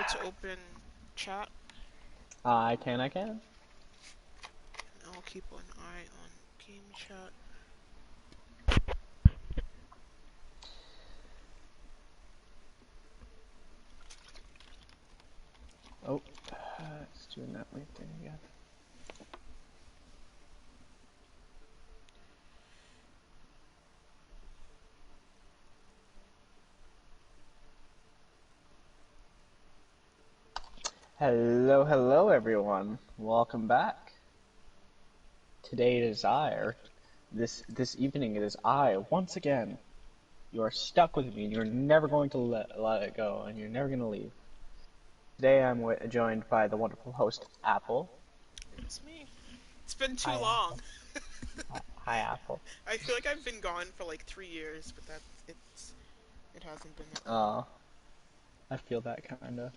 to open chat? I can. I'll keep an eye on game chat. Oh, it's doing that weird thing again. Hello everyone. Welcome back. Today it is this evening it is I, once again. You are stuck with me and you're never going to let it go and you're never going to leave. Today I'm joined by the wonderful host, Apple. It's me. It's been too Hi, long. Hi, Apple. I feel like I've been gone for like 3 years, but it hasn't been that long. Oh, I feel that kinda.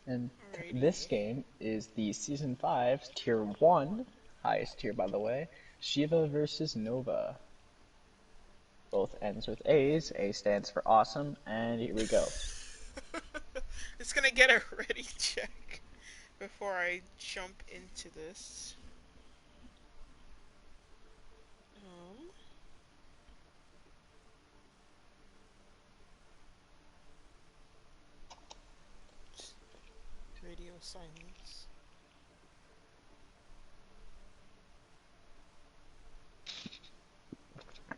And Alrighty. this game is the Season 5 Tier 1, highest tier by the way, Shiva versus Nova. Both ends with A's, A stands for awesome, and here we go. It's gonna get a ready check before I jump into this. Radio silence.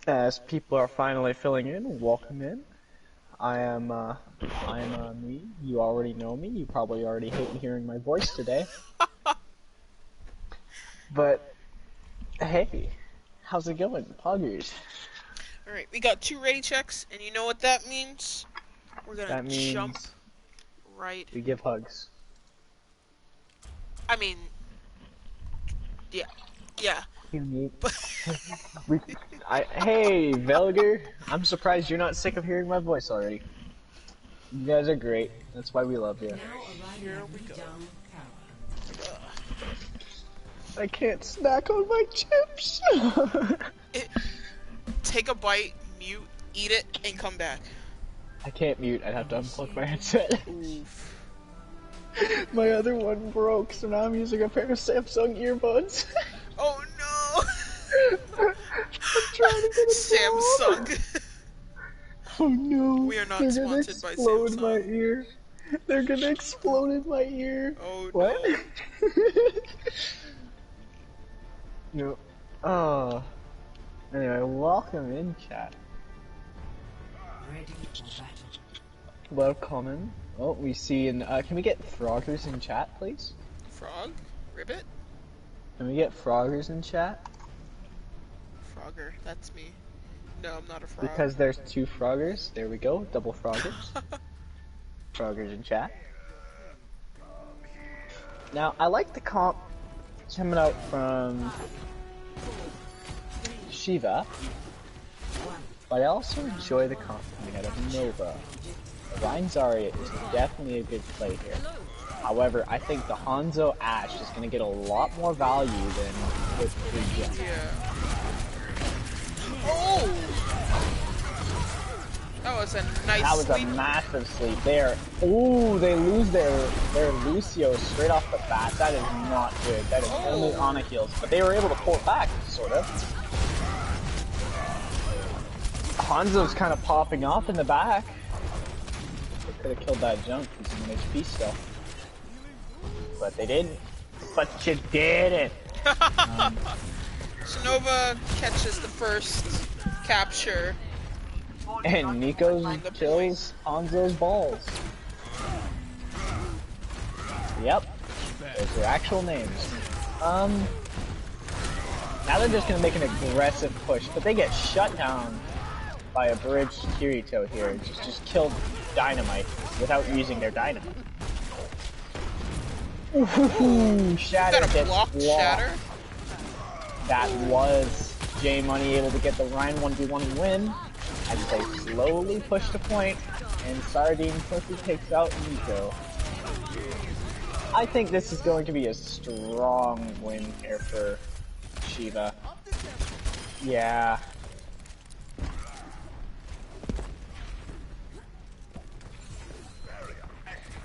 As people are finally filling in, welcome in. I am me. You already know me. You probably already hate hearing my voice today. But, hey, how's it going, Poggers? Alright, we got 2 ready checks, and you know what that means? We're gonna jump right. We give hugs. I mean, yeah. Hey, Velger, I'm surprised you're not sick of hearing my voice already. You guys are great. That's why we love you. Here we go. I can't snack on my chips. Take a bite, mute, eat it, and come back. I can't mute. I'd have to unplug my headset. Oof. My other one broke, so now I'm using a pair of Samsung earbuds. Oh no! I'm trying to get a Samsung. Oh no! We are not sponsored by Samsung. My ear. They're gonna explode in my ear. Oh what? No. No. Oh. Anyway, welcome in, chat. Ready for battle. Welcome. Oh, we see in. Can we get Froggers in chat, please? Frog? Ribbit? Can we get Froggers in chat? Frogger, that's me. No, I'm not a frog. Because there's 2 Froggers. There we go. Double Froggers. Froggers in chat. Now, I like the comp coming out from Shiva, but I also enjoy the comp coming out of Nova. Ryan Zarya is definitely a good play here. However, I think the Hanzo Ashe is going to get a lot more value than with Regen. Yeah. Oh! That was a nice That was sleep. a massive sleep there. Ooh, they lose their Lucio straight off the bat. That is not good. That is only Ana heals. But they were able to pull it back, sort of. Hanzo's kind of popping off in the back. They could have killed that jump using an HP stuff. But they didn't. But you didn't. So Nova catches the first capture. And Nico kills Hanzo's balls. Yep. Those are actual names. Now they're just gonna make an aggressive push, but they get shut down by a bridge Kirito here. Just killed Dynamite without using their Dynamite. Ooh, Shatter gets blocked. Shatter? That was J Money able to get the Ryan 1v1 win as they slowly push the point, and Sardine quickly takes out Nico. I think this is going to be a strong win here for Shiva. Yeah.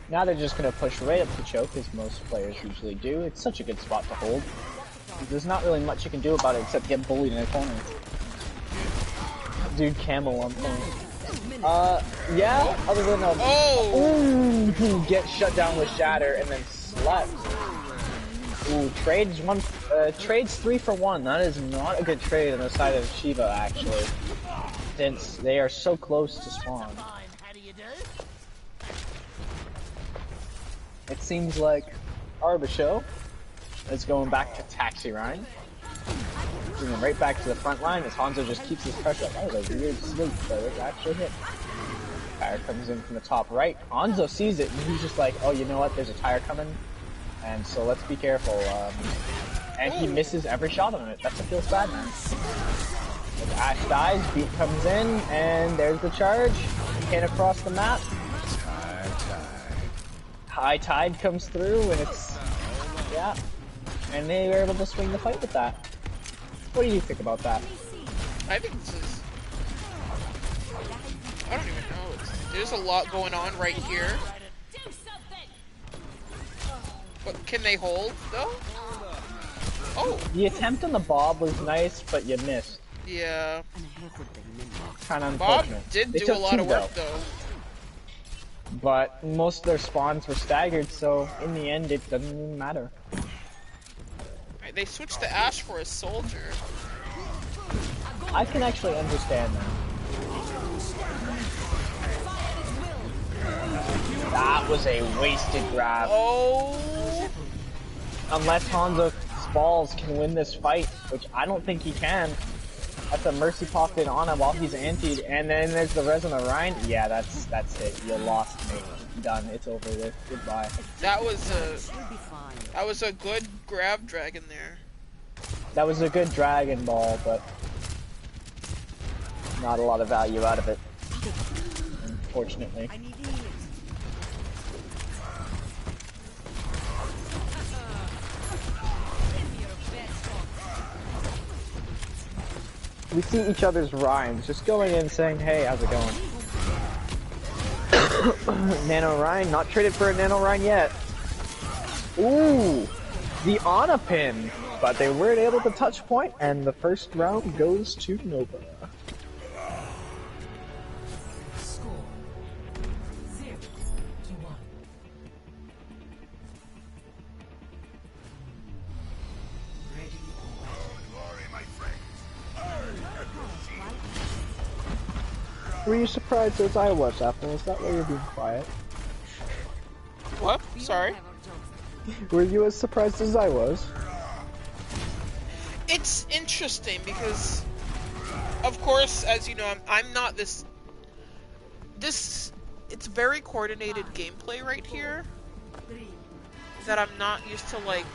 Now they're just gonna push right up the choke, as most players usually do. It's such a good spot to hold. There's not really much you can do about it except get bullied in a corner. Dude, camel on point. Yeah, other than a... Ooh, get shut down with Shatter and then slept. Ooh, trades 3 for 1. That is not a good trade on the side of Shiva, actually. Since they are so close to spawn. It seems like Arbisho is going back to Taxi Ryan. Bringing right back to the front line as Hanzo just keeps his pressure up. That was a weird sleep, but it actually hit. Tire comes in from the top right. Hanzo sees it and he's just like, oh, you know what? There's a tire coming. And so let's be careful. And he misses every shot on it. That's what feels bad, man. As Ash dies, Beat comes in, and there's the charge. Hit across the map. High Tide comes through, and it's... yeah. And they were able to swing the fight with that. What do you think about that? I think this is... I don't even know. There's a lot going on right here. But can they hold, though? Oh! The attempt on the Bob was nice, but you missed. Yeah. Kinda unfortunate. Bob did do a lot of work, though. But most of their spawns were staggered, so in the end it doesn't even matter. Right, they switched to Ash for a soldier. I can actually understand that. That was a wasted grab. Oh! Unless Hanzo Balls can win this fight, which I don't think he can. That's a Mercy popped in on him while he's antied, and then there's the res on the Rhine. Yeah, that's it. You lost me. Done. It's over with. Goodbye. That was a good grab dragon there. That was a good Dragon Ball, but not a lot of value out of it, unfortunately. We see each other's rhymes, just going in saying, hey, how's it going? Nano Rhine, not traded for a Nano Rhine yet. Ooh, the Ana pin, but they weren't able to touch point, and the first round goes to Nova. Were you surprised as I was, Apple? Is that why you're being quiet? What? Sorry? Were you as surprised as I was? It's interesting because, of course, as you know, I'm not this... It's very coordinated gameplay right here that I'm not used to, like,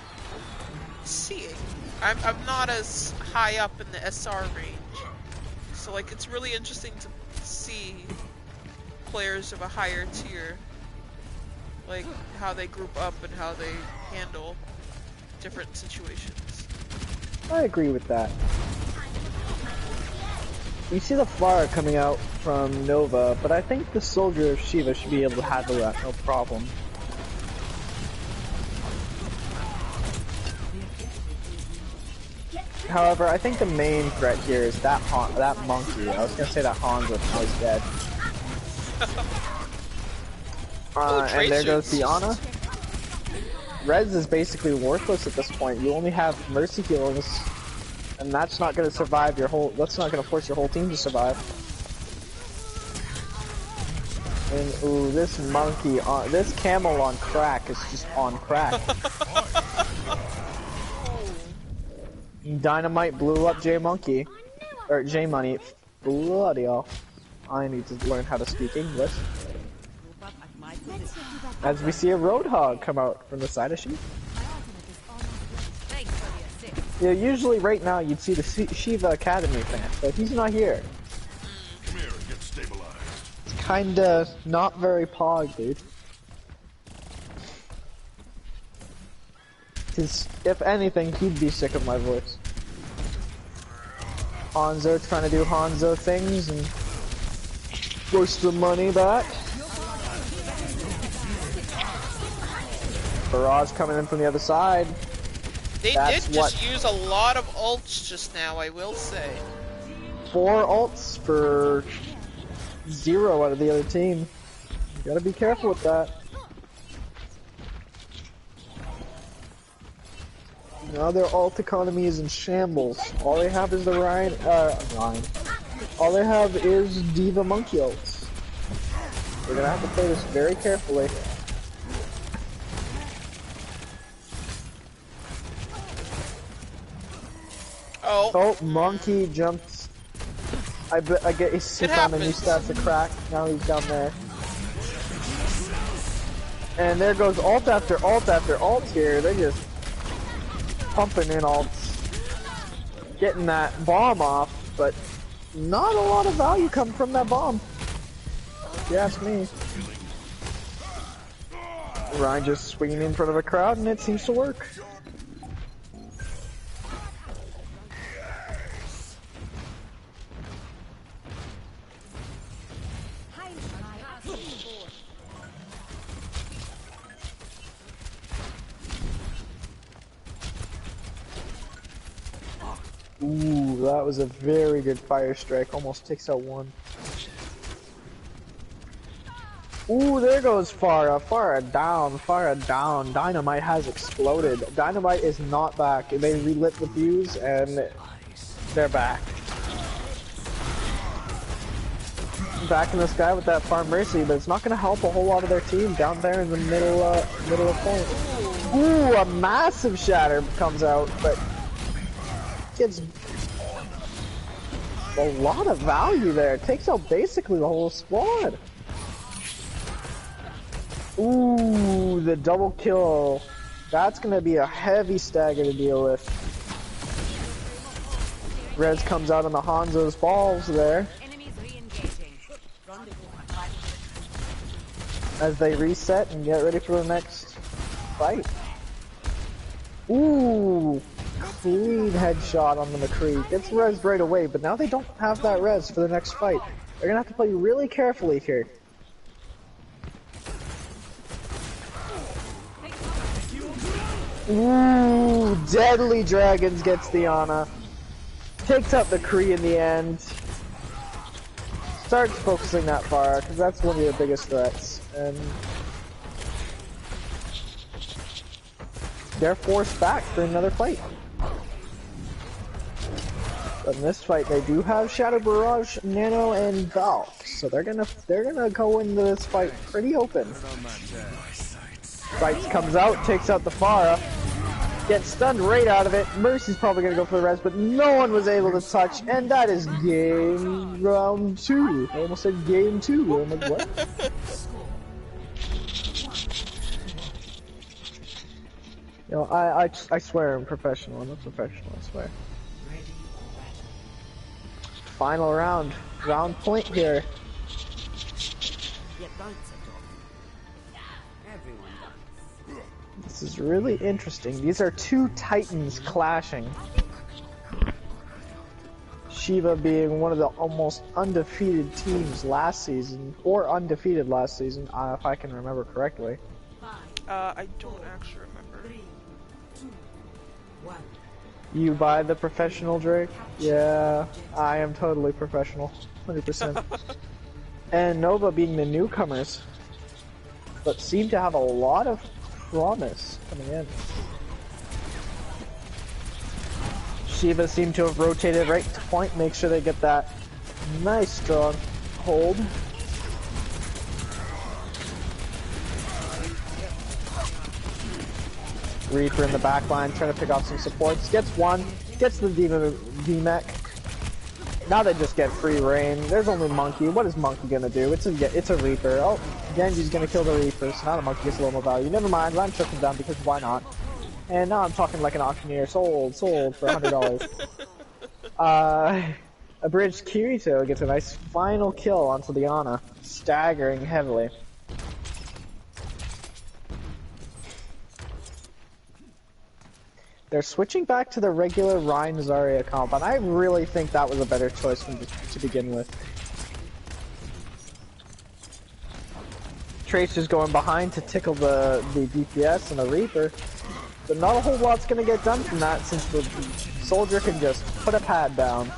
seeing. I'm not as high up in the SR range. So, like, it's really interesting to see players of a higher tier, like how they group up and how they handle different situations. I agree with that. You see the Flora coming out from Nova, but I think the Soldier of Shiva should be able to handle that, no problem. However, I think the main threat here is that monkey. I was gonna say that Hanzo is dead. And there goes Diana. Res is basically worthless at this point. You only have Mercy heals, and that's not gonna survive your whole. That's not gonna force your whole team to survive. And ooh, this monkey this camel on crack is just on crack. Dynamite blew up J Monkey, or J Money. Bloody hell! I need to learn how to speak English. As we see a Roadhog come out from the side of Shiva. Yeah, usually right now you'd see the Shiva Academy fan, but he's not here. Come here and get stabilized. It's kinda not very pog, dude. Because if anything, he'd be sick of my voice. Hanzo trying to do Hanzo things and push the money back. Barrage coming in from the other side. They That's did just use a lot of ults just now, I will say. 4 ults for 0 out of the other team. You gotta be careful with that. Now their ult economy is in shambles. All they have is the Ryan. All they have is Diva Monkey ults. They're gonna have to play this very carefully. Oh, Monkey jumped. I guess he found a new stat to crack. Now he's down there. And there goes ult after ult after ult here. They're just pumping in ults. Getting that bomb off, but not a lot of value coming from that bomb. If you ask me. Ryan just swinging in front of a crowd and it seems to work. Ooh, that was a very good fire strike. Almost takes out one. Ooh, there goes Farah. Farah down. Farah down. Dynamite has exploded. Dynamite is not back. They relit the fuse and they're back. Back in the sky with that Farm Mercy, but it's not going to help a whole lot of their team down there in the middle of point. Ooh, a massive shatter comes out, but gets a lot of value there. It takes out basically the whole squad. Ooh, the double kill. That's gonna be a heavy stagger to deal with. Rez comes out on the Hanzo's balls there. As they reset and get ready for the next fight. Ooh, clean headshot on the McCree. Gets res right away, but now they don't have that res for the next fight. They're gonna have to play really carefully here. Ooh, Deadly Dragons gets the Ana. Takes out the Kree in the end. Starts focusing that far, because that's one of your biggest threats. And they're forced back for another fight. But in this fight, they do have Shadow Barrage, Nano, and Valk, so they're gonna go into this fight pretty open. Fights comes out, takes out the Farah, gets stunned right out of it. Mercy's probably gonna go for the rest, but no one was able to touch, and that is game round 2. I almost said game 2. I'm like, what? You know, I swear I'm professional. I'm a professional, I swear. Final round. Round point here. This is really interesting. These are two titans clashing. Shiva being one of the almost undefeated teams last season, or undefeated last season, if I can remember correctly. I don't actually remember. You buy the professional, Drake? Yeah, I am totally professional. 100%. And Nova being the newcomers, but seem to have a lot of promise coming in. Shiva seem to have rotated right to point, make sure they get that nice strong hold. Reaper in the back line, trying to pick off some supports. Gets one, gets the D-Mech. Now they just get free reign. There's only Monkey. What is Monkey gonna do? It's a Reaper. Oh, Genji's gonna kill the Reaper, so now the Monkey gets a little more value. Never mind, I'm chucking down because why not? And now I'm talking like an auctioneer. Sold for $100. Abridged Kirito gets a nice final kill onto the Ana, staggering heavily. They're switching back to the regular Rein Zarya comp, and I really think that was a better choice to begin with. Tracer's going behind to tickle the DPS and the Reaper. But not a whole lot's gonna get done from that since the Soldier can just put a pad down.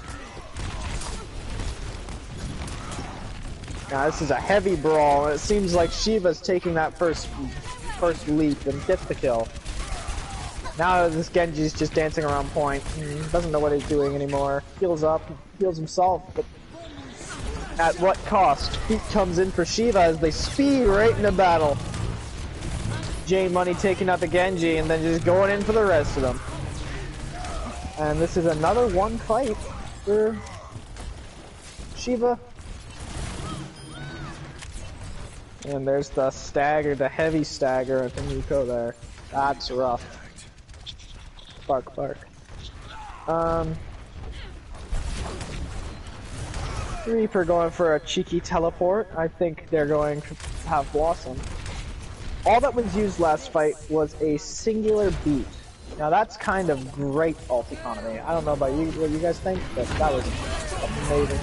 Now this is a heavy brawl, and it seems like Shiva's taking that first leap and gets the kill. Now this Genji's just dancing around point. Doesn't know what he's doing anymore. Heals up, heals himself, but at what cost? Feet comes in for Shiva as they speed right into battle. J Money taking out the Genji and then just going in for the rest of them. And this is another one fight for Shiva. And there's the stagger, the heavy stagger at the Nico there. That's rough. Bark, bark. Reaper going for a cheeky teleport. I think they're going to have Blossom. All that was used last fight was a singular beat. Now that's kind of great ult economy. I don't know about you, what you guys think, but that was amazing.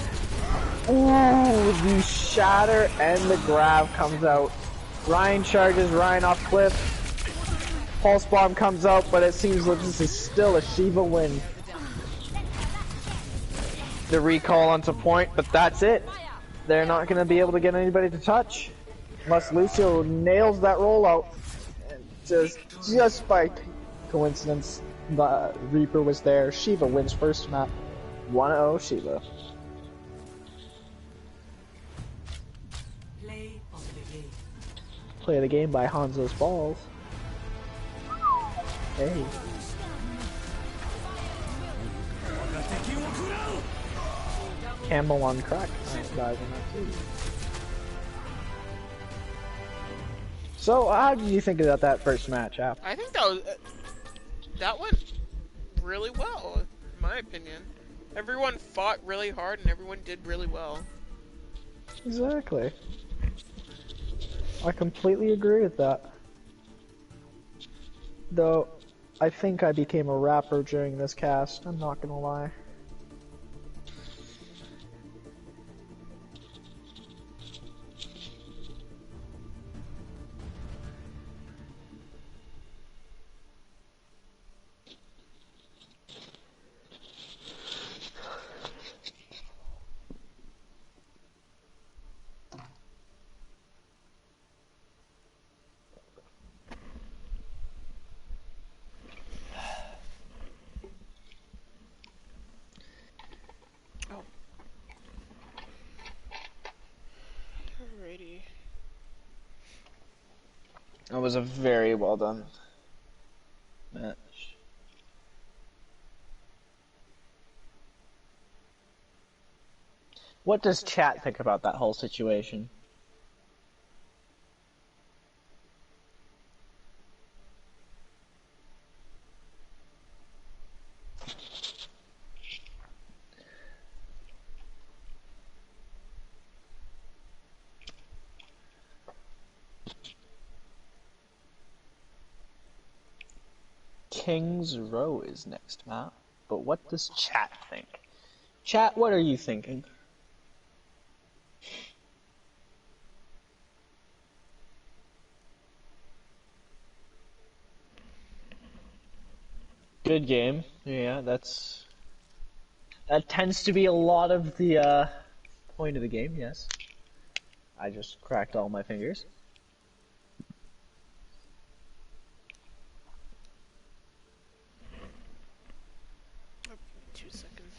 Ooh, the shatter and the grab comes out. Ryan charges Ryan off cliff. Pulse bomb comes out, but it seems like this is still a Shiva win. The recall onto point, but that's it. They're not going to be able to get anybody to touch. Unless Lucio nails that rollout. And just by coincidence, the Reaper was there. Shiva wins first map. 1-0 Shiva. Play the game by Hanzo's Balls. Hey. Camel on crack. Nice guys on that too. So, how did you think about that first match, App? I think that went really well, in my opinion. Everyone fought really hard and everyone did really well. Exactly. I completely agree with that. Though, I think I became a rapper during this cast, I'm not gonna lie. Alrighty. That was a very well done match. What does chat think about that whole situation? King's Row is next map, but what does chat think? Chat, what are you thinking? Good game. Yeah, that tends to be a lot of the point of the game, yes. I just cracked all my fingers. Oh, 2 seconds.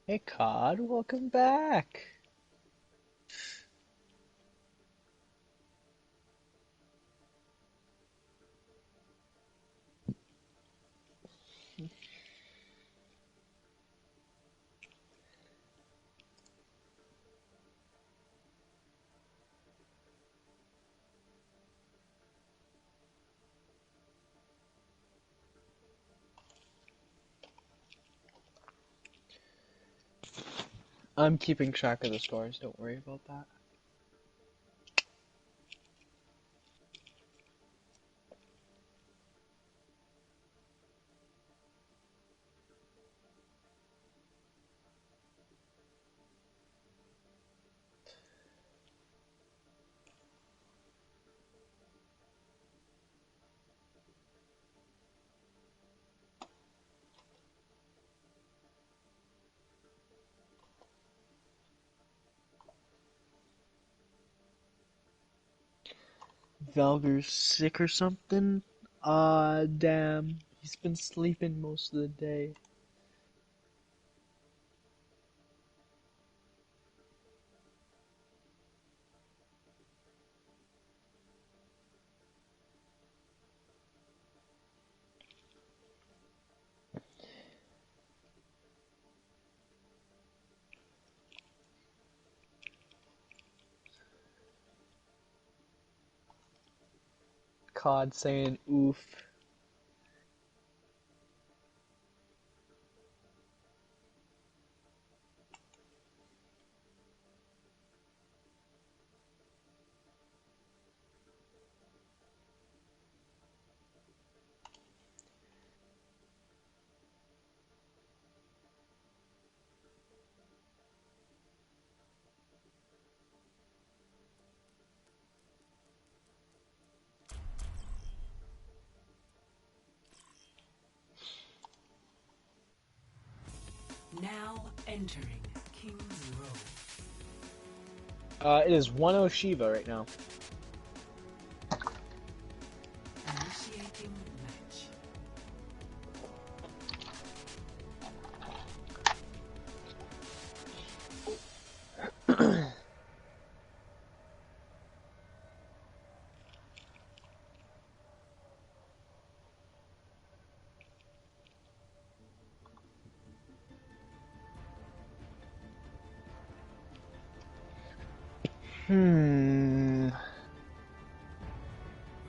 Hey COD, welcome back. I'm keeping track of the scores, don't worry about that. Valgar's sick or something? Damn. He's been sleeping most of the day. COD saying oof. Now entering King's Row. It is 1-0 Shiva right now. Initiating match.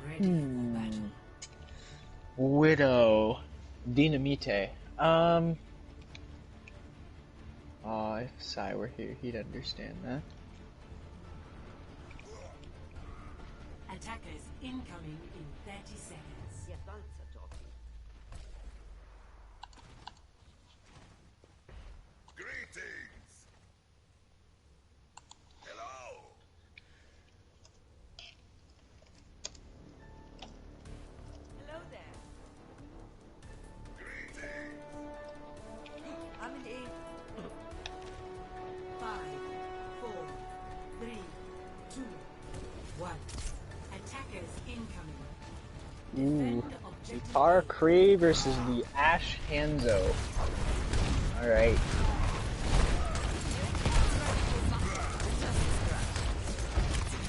Ready for battle. Widow. Dynamite. If Sai were here, he'd understand that. Attackers incoming in 30 seconds. Greetings. Hello. Hello there. Greetings. I'm in A. 5, 4, 3, 2, 1. Attackers incoming. Ooh. Defend The objective Tar A. Kree versus the Ash Hanzo. Alright.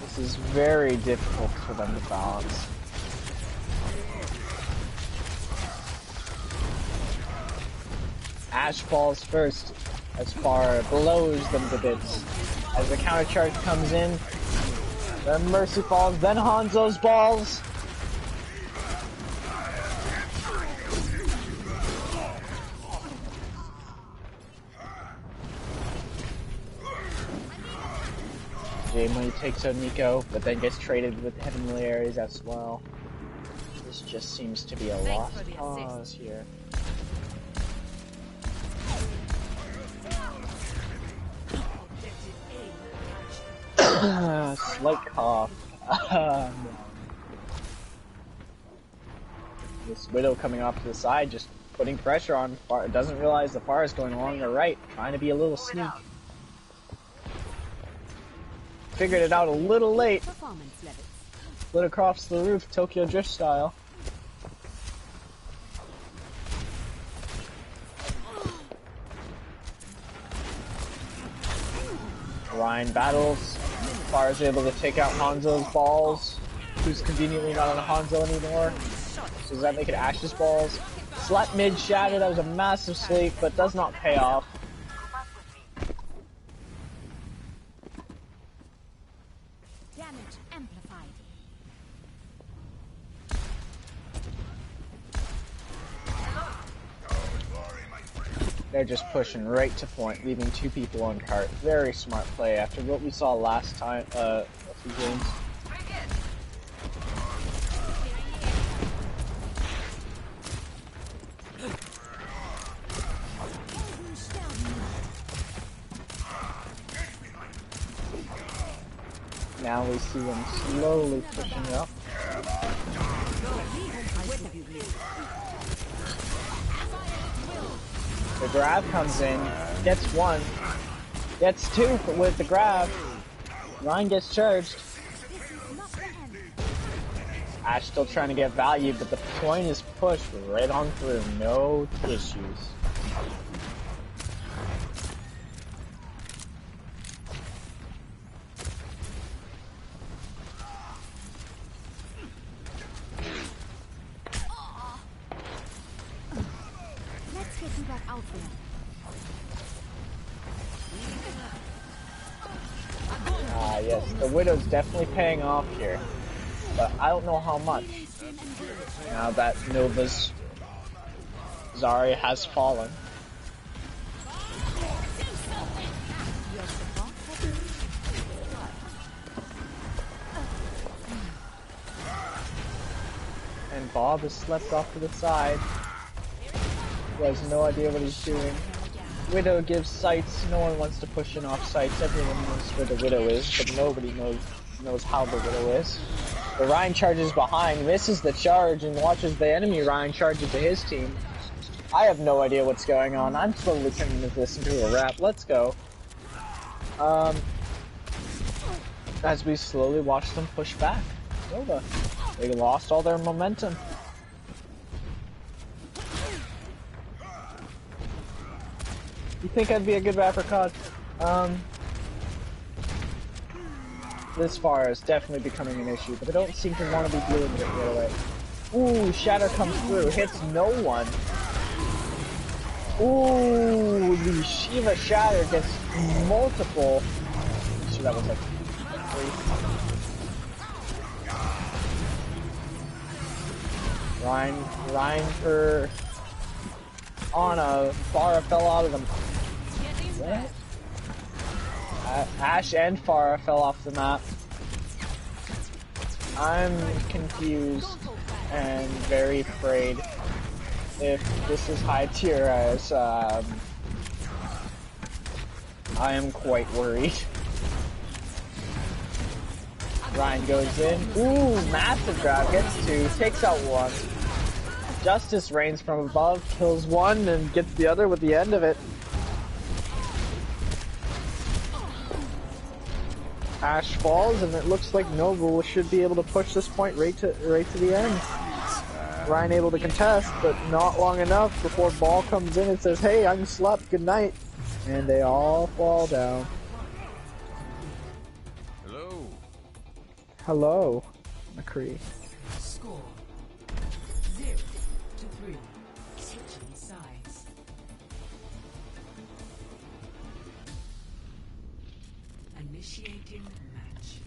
This is very difficult for them to balance. Ash falls first, as far blows them to bits. As the counter charge comes in, then Mercy falls, then Hanzo's balls. J-Money takes out Nico, but then gets traded with Heavenly Ares as well. This just seems to be a lost for the cause assist. here. Slight cough. This Widow coming off to the side, just putting pressure on. Doesn't realize the far is going along the right, trying to be a little sneak. Figured it out a little late. Performance levels. Split across the roof, Tokyo Drift style. Ryan battles. Far is able to take out Hanzo's balls, who's conveniently not on a Hanzo anymore. So does that make it Ash's balls? Slap mid shatter, that was a massive sleep, but does not pay off. Damage amplified. They're just pushing right to point, leaving two people on cart. Very smart play after what we saw last time, a few games. Now we see them slowly pushing up. The grab comes in, gets one, gets two with the grab. Ryan gets charged. Ash still trying to get value, but the point is pushed right on through. No issues. Let's get you back out there. Ah, yes, the Widow's definitely paying off here. But I don't know how much. Now that Nova's Zarya has fallen. And Bob has slept off to the side. He has no idea what he's doing. Widow gives sights. No one wants to push in off sights. Everyone knows where the Widow is, but nobody knows how the Widow is. The Ryan charges behind, misses the charge, and watches the enemy Ryan charge into his team. I have no idea what's going on. I'm slowly turning this into a wrap. Let's go. As we slowly watch them push back. Nova. They lost all their momentum. You think I'd be a good rapper, COD? This far is definitely becoming an issue, but I don't seem to want to be dealing with it right away. Ooh, Shatter comes through, hits no one. Ooh, the Shiva Shatter gets multiple. So that was like 3. Ryan for Anna. Farah fell out of them. What? Ash and Farah fell off the map. I'm confused and very afraid if this is high tier as I am quite worried. Ryan goes in. Ooh, massive grab, gets 2, takes out 1. Justice reigns from above, kills 1 and gets the other with the end of it. Ash falls, and it looks like Nova should be able to push this point right to the end. Ryan able to contest, but not long enough before Ball comes in and says, "Hey, I'm slept. Good night," and they all fall down. Hello, McCree. Score 0-3. Switching sides. Initiating match.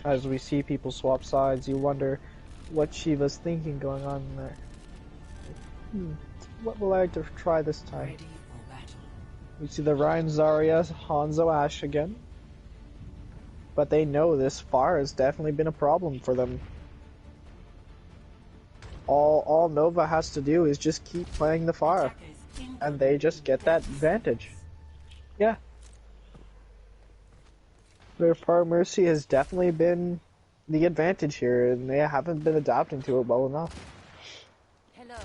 As we see people swap sides, you wonder what Shiva's thinking going on in there. What will I like to try this time? Ready for battle. We see the Ryan, Zarya, Hanzo, Ash again. But they know this far has definitely been a problem for them. All Nova has to do is just keep playing the Pharah, and they just get that advantage. Yeah. Their Pharah Mercy has definitely been the advantage here, and they haven't been adapting to it well enough. Hello.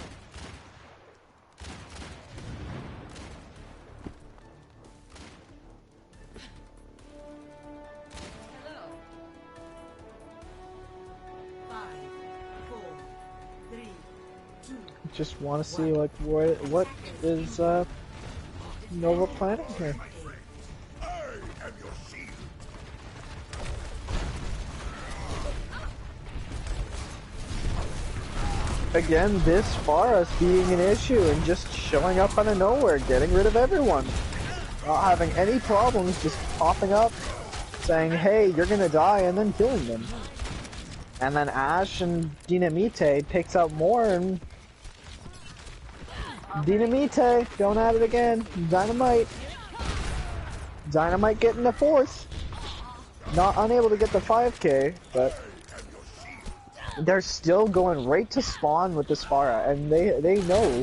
Hello. 5, 4, 3, 2. Just want to see like what is Nova planning here. I am your shield. Again, this far as being an issue and just showing up out of nowhere, getting rid of everyone. Not having any problems, just popping up, saying, hey, you're gonna die, and then killing them. And then Ash and Dynamite takes out more, and Dynamite, going at it again. Dynamite getting the 4th. Not unable to get the 5k, but they're still going right to spawn with this Pharah, and they know.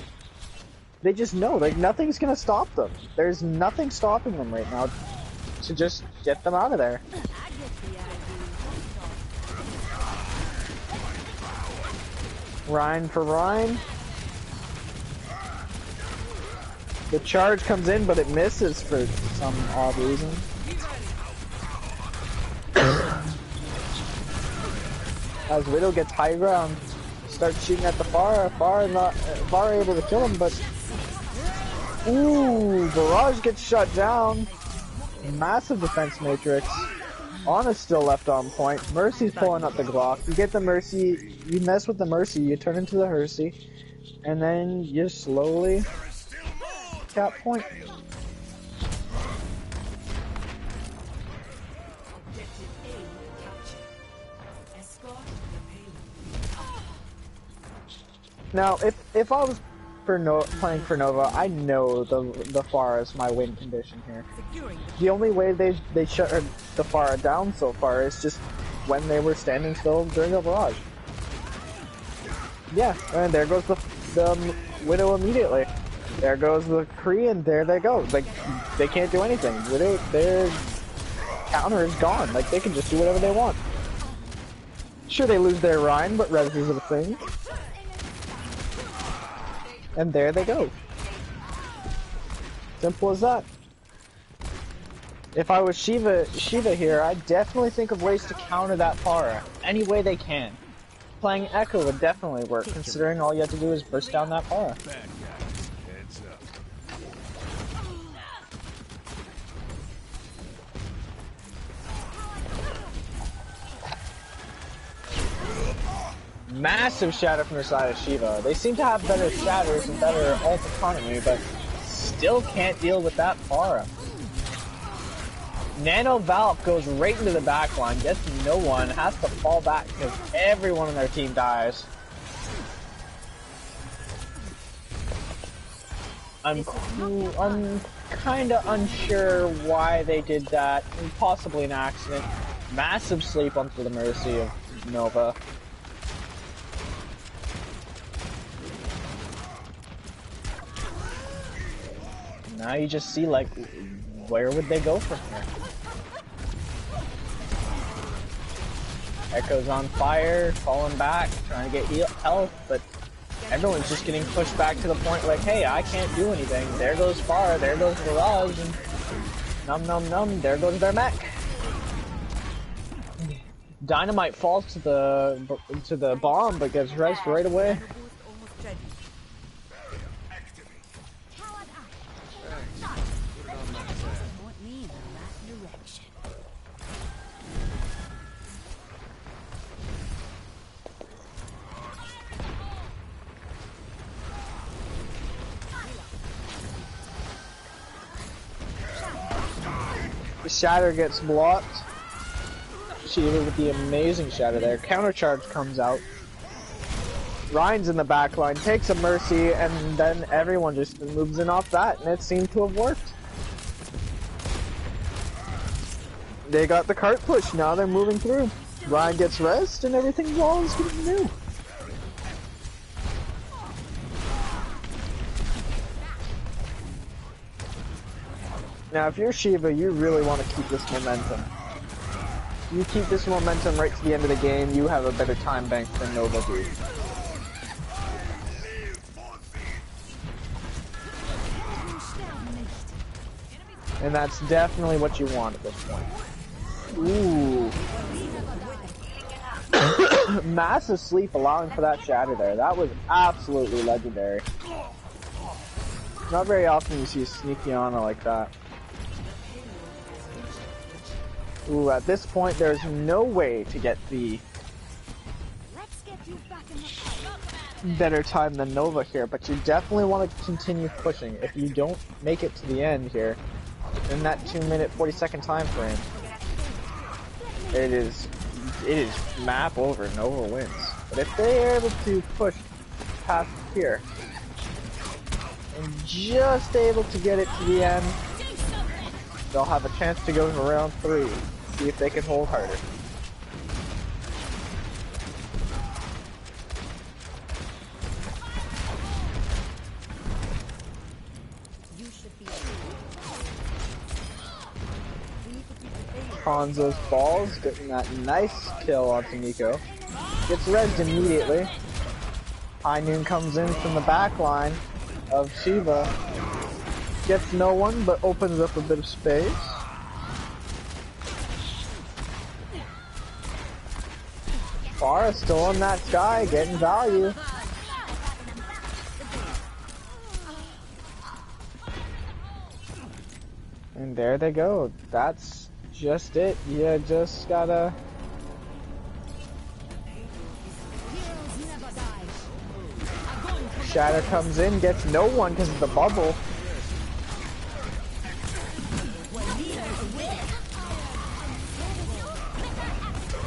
They just know, like, nothing's gonna stop them. There's nothing stopping them right now to just get them out of there. I get the Rhine for Rhine. The charge comes in, but it misses for some odd reason. As Widow gets high ground, starts shooting at the Pharah. Pharah able to kill him, but ooh, Barrage gets shut down. Massive defense matrix. Ana's still left on point. Mercy's pulling up the Glock. You get the Mercy, you mess with the Mercy, you turn into the Hersey, and then you slowly cap point. Now, if I was playing for Nova, I know the Pharah is my win condition here. The only way they shut the Pharah down so far is just when they were standing still during a barrage. Yeah, and there goes the Widow immediately. There goes the Kree, and there they go. Like, they can't do anything. Widow, their counter is gone. Like, they can just do whatever they want. Sure, they lose their Rhine, but res is a thing. And there they go. Simple as that. If I was Shiva here, I'd definitely think of ways to counter that Pharah. Any way they can. Playing Echo would definitely work, considering all you have to do is burst down that Pharah. Massive shatter from the side of Shiva. They seem to have better shatters and better ult economy, but still can't deal with that Pharah. Nano Valk goes right into the backline, gets no one, has to fall back because everyone on their team dies. I'm kinda unsure why they did that. Possibly an accident. Massive sleep onto the Mercy of Nova. Now you just see, like, where would they go from here? Echo's on fire, falling back, trying to get health, but everyone's just getting pushed back to the point like, hey, I can't do anything. There goes Pharah, there goes Mirage, and num num num, there goes their mech. Dynamite falls to the bomb, but gets rezzed right away. The shatter gets blocked. Shiva with the amazing shatter there. Counter charge comes out. Ryan's in the back line, takes a Mercy, and then everyone just moves in off that, and it seemed to have worked. They got the cart push, now they're moving through. Ryan gets rest, and everything's all as good as new. Now, if you're Shiva, you really want to keep this momentum. You keep this momentum right to the end of the game, you have a better time bank than Nova do. And that's definitely what you want at this point. Ooh. Massive sleep allowing for that shatter there. That was absolutely legendary. Not very often you see a sneaky Ana like that. Ooh, at this point, there's no way to get the better time than Nova here, but you definitely want to continue pushing. If you don't make it to the end here, in that 2-minute 40-second time frame, it is map over. Nova wins. But if they're able to push past here, and just able to get it to the end, they'll have a chance to go to round 3. See if they can hold harder. Hanzo's balls, getting that nice kill onto Nico. Gets rezzed immediately. High Noon comes in from the back line of Shiva. Gets no one, but opens up a bit of space. Pharah still in that sky, getting value. And there they go. That's just it. You just gotta... Shatter comes in, gets no one because of the bubble.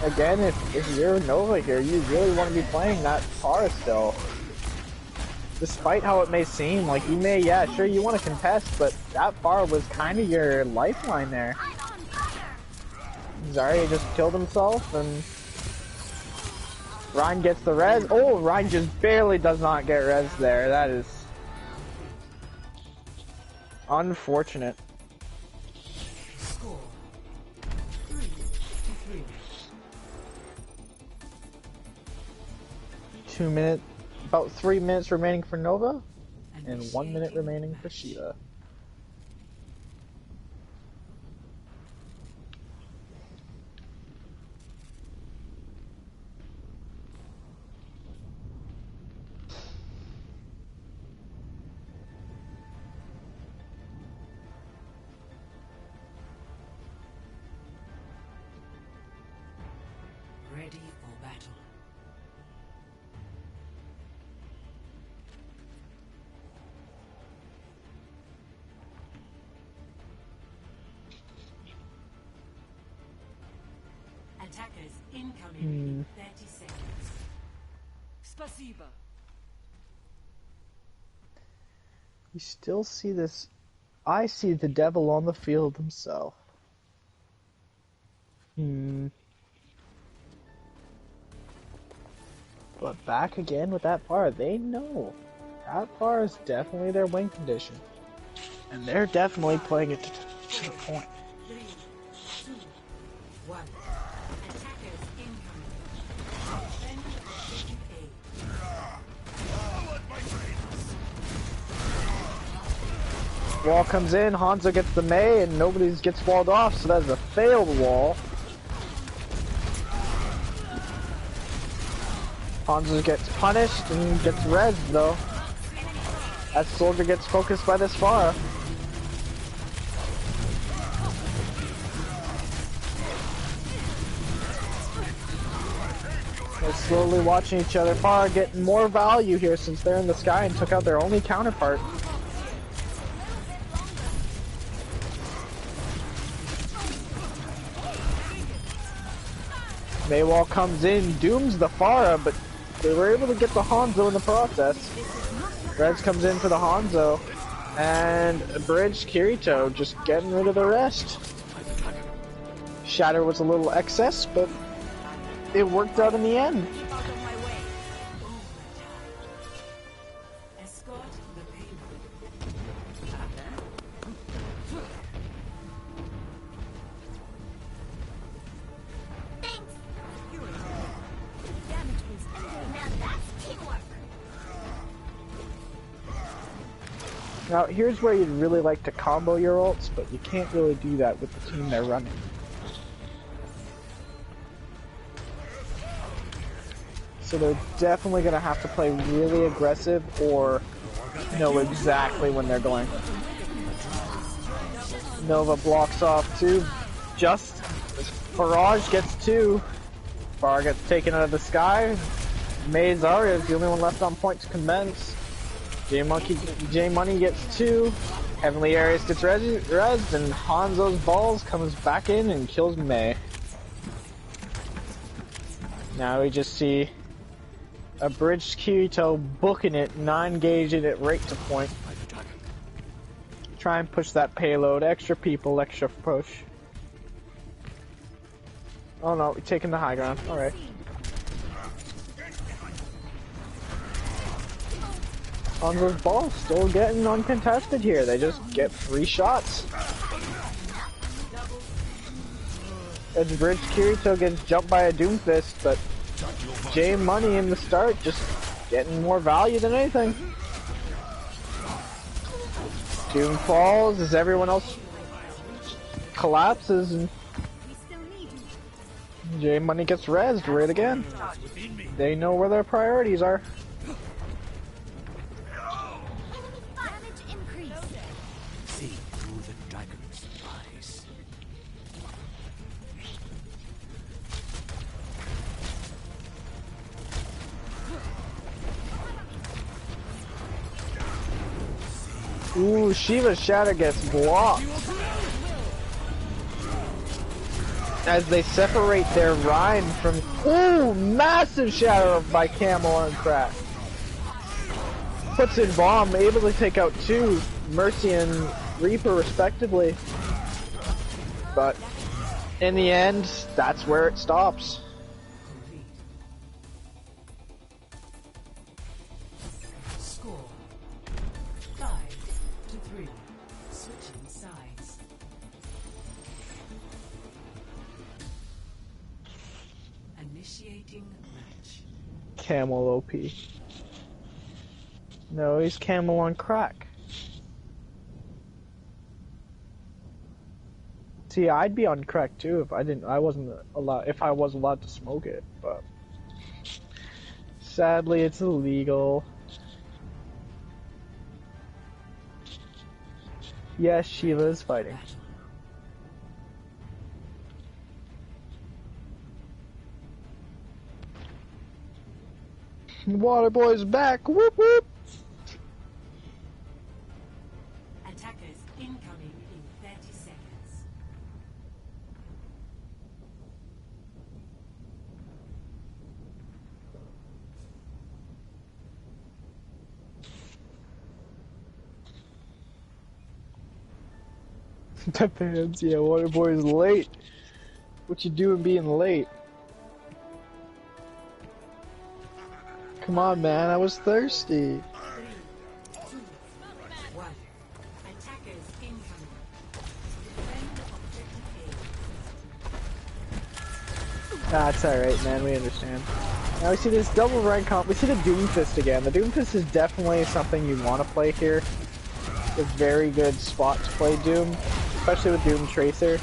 Again, if you're Nova here, you really want to be playing that Pharah still. Despite how it may seem, like you may, yeah, sure you want to contest, but that Pharah was kind of your lifeline there. Zarya just killed himself, and Ryan gets the res. Oh, Ryan just barely does not get res there. That is unfortunate. Score 3-3. 2 minutes, about 3 minutes remaining for Nova, and 1 minute remaining for Shiva. Ready for battle. Attackers incoming in 30 seconds. Spasiba. You still see this. I see the devil on the field himself. But back again with that bar, they know that bar is definitely their win condition. And they're definitely playing it to the point. 3, 2, 1. Attackers incoming. Defend objective A. Wall comes in, Hanzo gets the Mei, and nobody gets walled off, so that's a failed wall. Hanzo gets punished and gets rezzed though. That soldier gets focused by this Pharah. They're slowly watching each other. Pharah getting more value here since they're in the sky and took out their only counterpart. Maywall comes in, dooms the Pharah, but they were able to get the Hanzo in the process. Reds comes in for the Hanzo, and Bridge Kirito just getting rid of the rest. Shatter was a little excess, but it worked out in the end. Escort the payload. Damage boost. Now that's teamwork. Now, here's where you'd really like to combo your ults, but you can't really do that with the team they're running. So they're definitely going to have to play really aggressive or know exactly when they're going. Nova blocks off 2. Just Barrage gets 2. Pharah gets taken out of the sky. Mei Zarya is the only one left on point to commence. J Money gets 2. Heavenly Aries gets rezzed, and Hanzo's balls comes back in and kills Mei. Now we just see a Bridge Kirito booking it, 9 gauging it right to point. Try and push that payload. Extra people, extra push. Oh no, we're taking the high ground. Alright. Hanzo's ball still getting uncontested here. They just get 3 shots. As Bridge Kirito gets jumped by a Doomfist, but J Money in the start just Getting more value than anything. Doom falls as everyone else collapses and J Money gets rezzed right again. They know where their priorities are. Damage increase. See through the dragon's eyes. Ooh, Shiva's shatter gets blocked. As they separate their Rhine from... Ooh, massive shatter by Camel on crack. Puts in bomb, able to take out two, Mercy and Reaper respectively. But in the end, that's where it stops. Score 5-3. Switching sides. Initiating match. Camel OP. No, he's Camel on crack. See, I'd be on crack too if I wasn't allowed to smoke it, but sadly it's illegal. Yes, Sheila is fighting. Waterboy's back! Whoop whoop! Attackers incoming in 30 seconds. Depends, yeah, Waterboy's late. What you doing being late? Come on, man, I was thirsty. 3, 2, 1. Attackers incoming. Defend objective A. That's alright, man, we understand. Now we see this double rank comp, we see the Doomfist again. The Doomfist is definitely something you want to play here. It's a very good spot to play Doom, especially with Doom Tracer.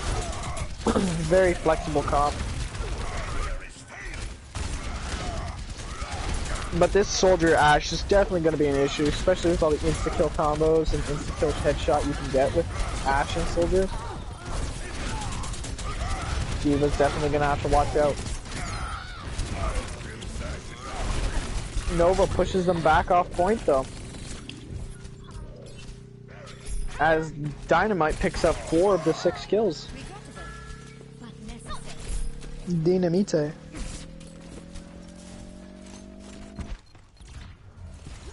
Very flexible comp. But this Soldier Ashe is definitely going to be an issue, especially with all the insta-kill combos and insta-kill headshot you can get with Ashe and Soldier. Shiva's definitely going to have to watch out. Nova pushes them back off point though. As Dynamite picks up 4 of the 6 kills. Dynamite.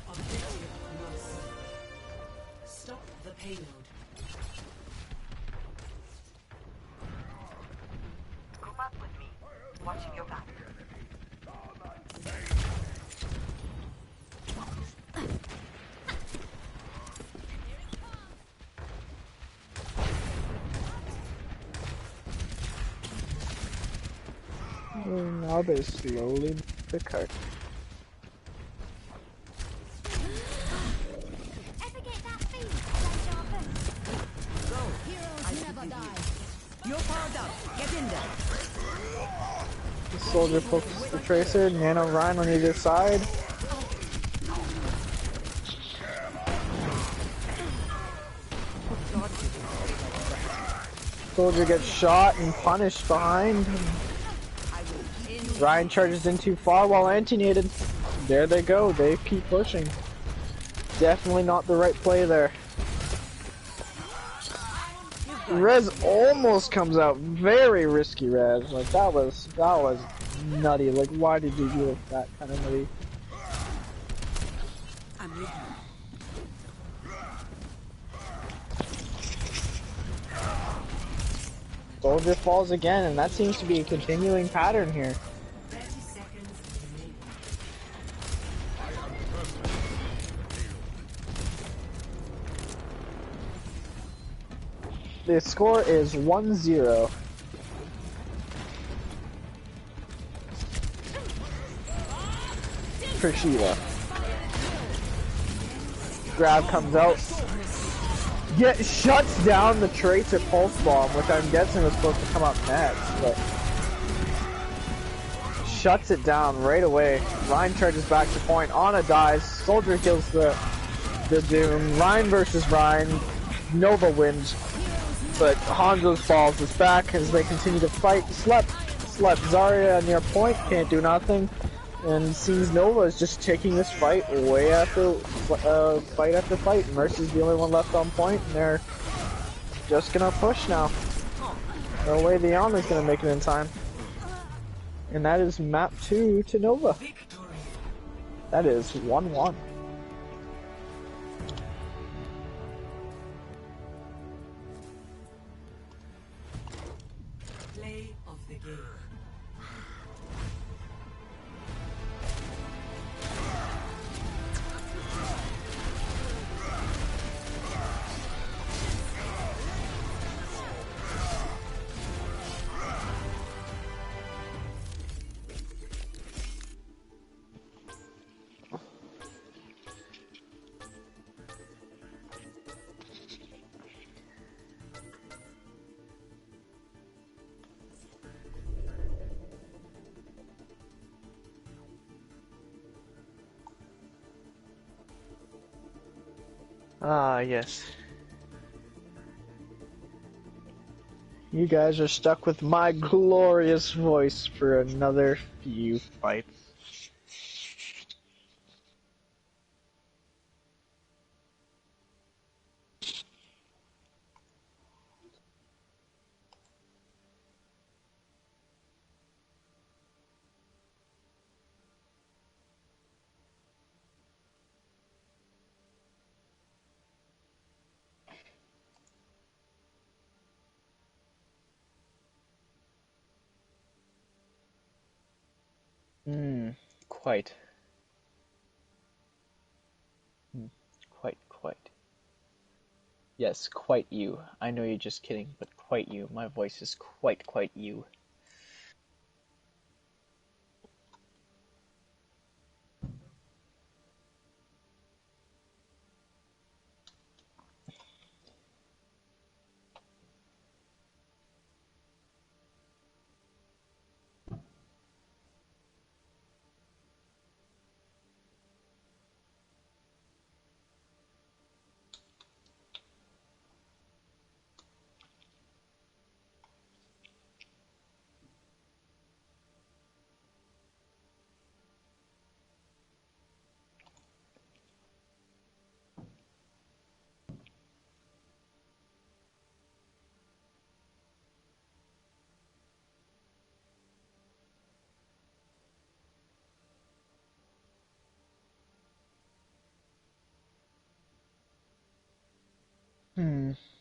Objective lost. Stop the payload. Group up with me. Watching your back. Now they slowly pick her. Ever get that feeling? Heroes never die. You're powered up. Get in there. The Soldier focuses the Tracer, Nano Rhine on either side. Soldier gets shot and punished behind. Ryan charges in too far while anti-nated. There they go, they keep pushing. Definitely not the right play there. Rez almost comes out, very risky Rez. Like that was nutty. Like why did you do that kind of nutty? I'm with you. Soldier falls again, and that seems to be a continuing pattern here. 30 seconds remaining. The score is 1-0. For Shiva. Grab comes out. Shuts down the Tracer Pulse Bomb, which I'm guessing was supposed to come up next, but shuts it down right away. Ryan charges back to point. Ana dies. Soldier kills the Doom. Ryan versus Ryan. Nova wins, but Hanzo's falls is back as they continue to fight. Slept Zarya near point, can't do nothing, and sees Nova is just taking this fight way after fight after fight. Mercy's the only one left on point, and they're just gonna push now. No way the Ana's gonna make it in time. And that is map 2 to Nova. That is 1-1. Play of the game. Ah, yes. You guys are stuck with my glorious voice for another few fights. Quite. Quite. Yes, quite you. I know you're just kidding, but quite you. My voice is quite you.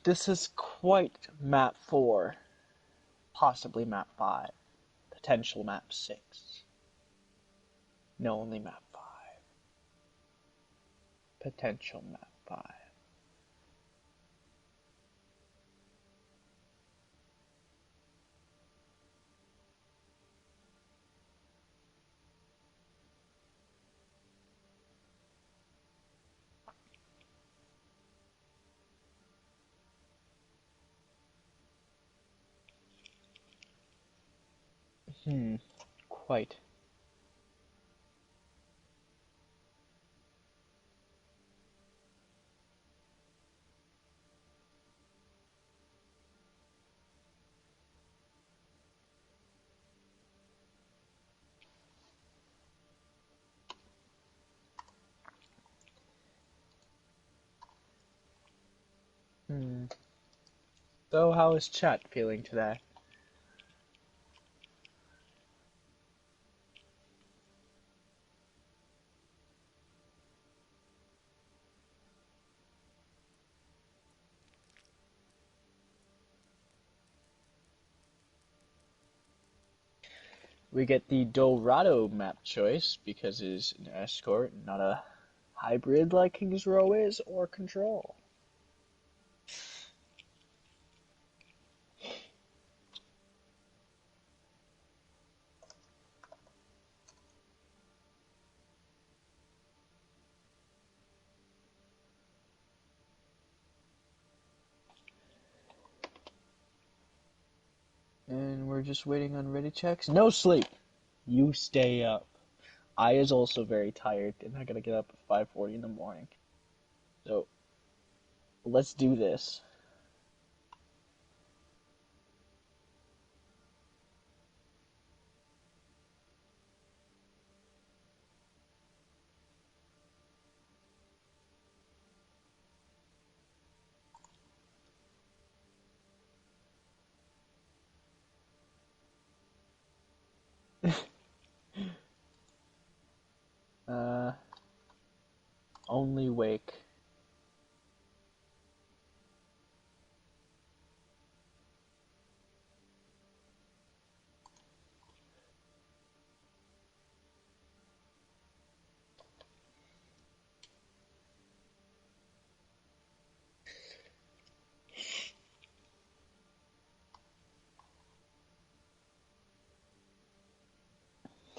This is quite map 4. Possibly map 5. Potential map 6. No, only map 5. Potential map 5. Quite. So how is chat feeling today? We get the Dorado map choice because it is an escort, not a hybrid like King's Row is, or Control. we're just waiting on ready checks. No sleep. You stay up. I is also very tired, and I gotta get up at 5:40 in the morning. So, let's do this. Only wake.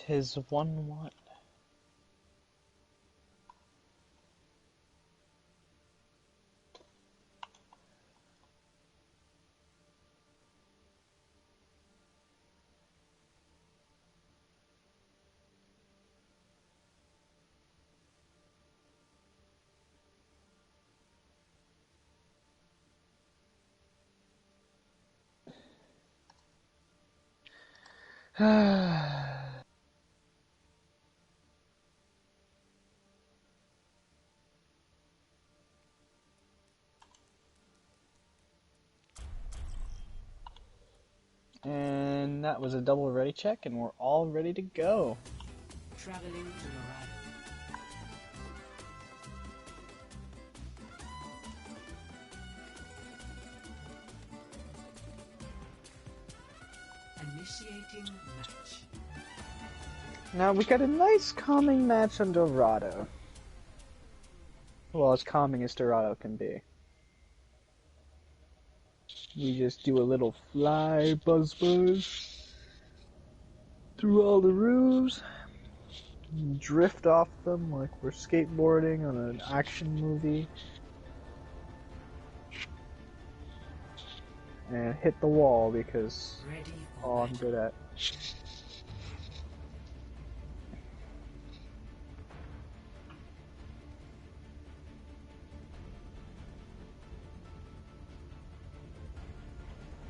Tis 1-1. And that was a double ready check, and we're all ready to go. Traveling to Laurel. Initiating match. Now we got a nice calming match on Dorado. Well, as calming as Dorado can be. We just do a little fly buzz through all the roofs, drift off them like we're skateboarding on an action movie, and hit the wall because Ready for all I'm battle. good at.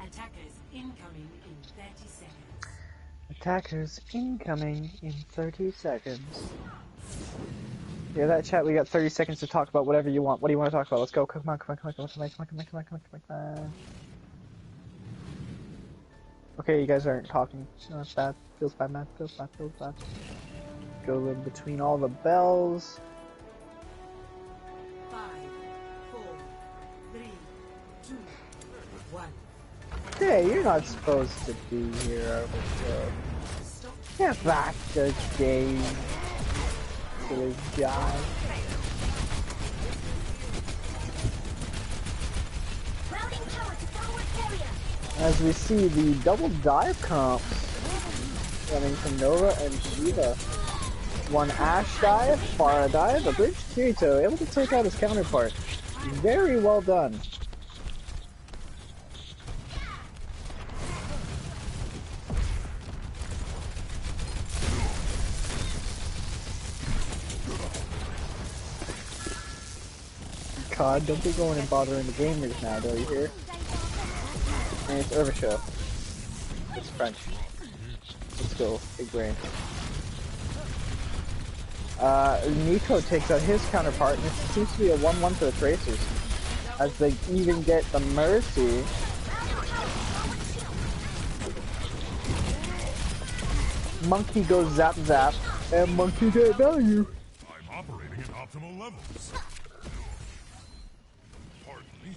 Attackers incoming in 30 seconds. Attackers incoming in 30 seconds. Yeah, that chat, we got 30 seconds to talk about whatever you want. What do you want to talk about? Let's go. Come on, come on, come on, come on, come on, come on, come on, come on, come on, come on. Okay, you guys aren't talking. No, it's bad. Feels bad, man. Feels bad, feels bad. Go in between all the bells. 5, 4, 3, 2, 1. Hey, you're not supposed to be here, Overkill. Stop. Get back to game. Silly guy. Routing tower to forward area. As we see the double dive comps running from Nova and Shiva. One Ash dive, Pharah dive, a bridge Kirito able to take out his counterpart. Very well done. God, don't be going and bothering the gamers now, do you hear? And it's Show. It's French. Let's go, big brain. Nico takes out his counterpart, and it seems to be a 1-1 for the Tracers. As they even get the Mercy. Monkey goes zap zap, and Monkey get value. I'm operating at optimal levels. Pardon me.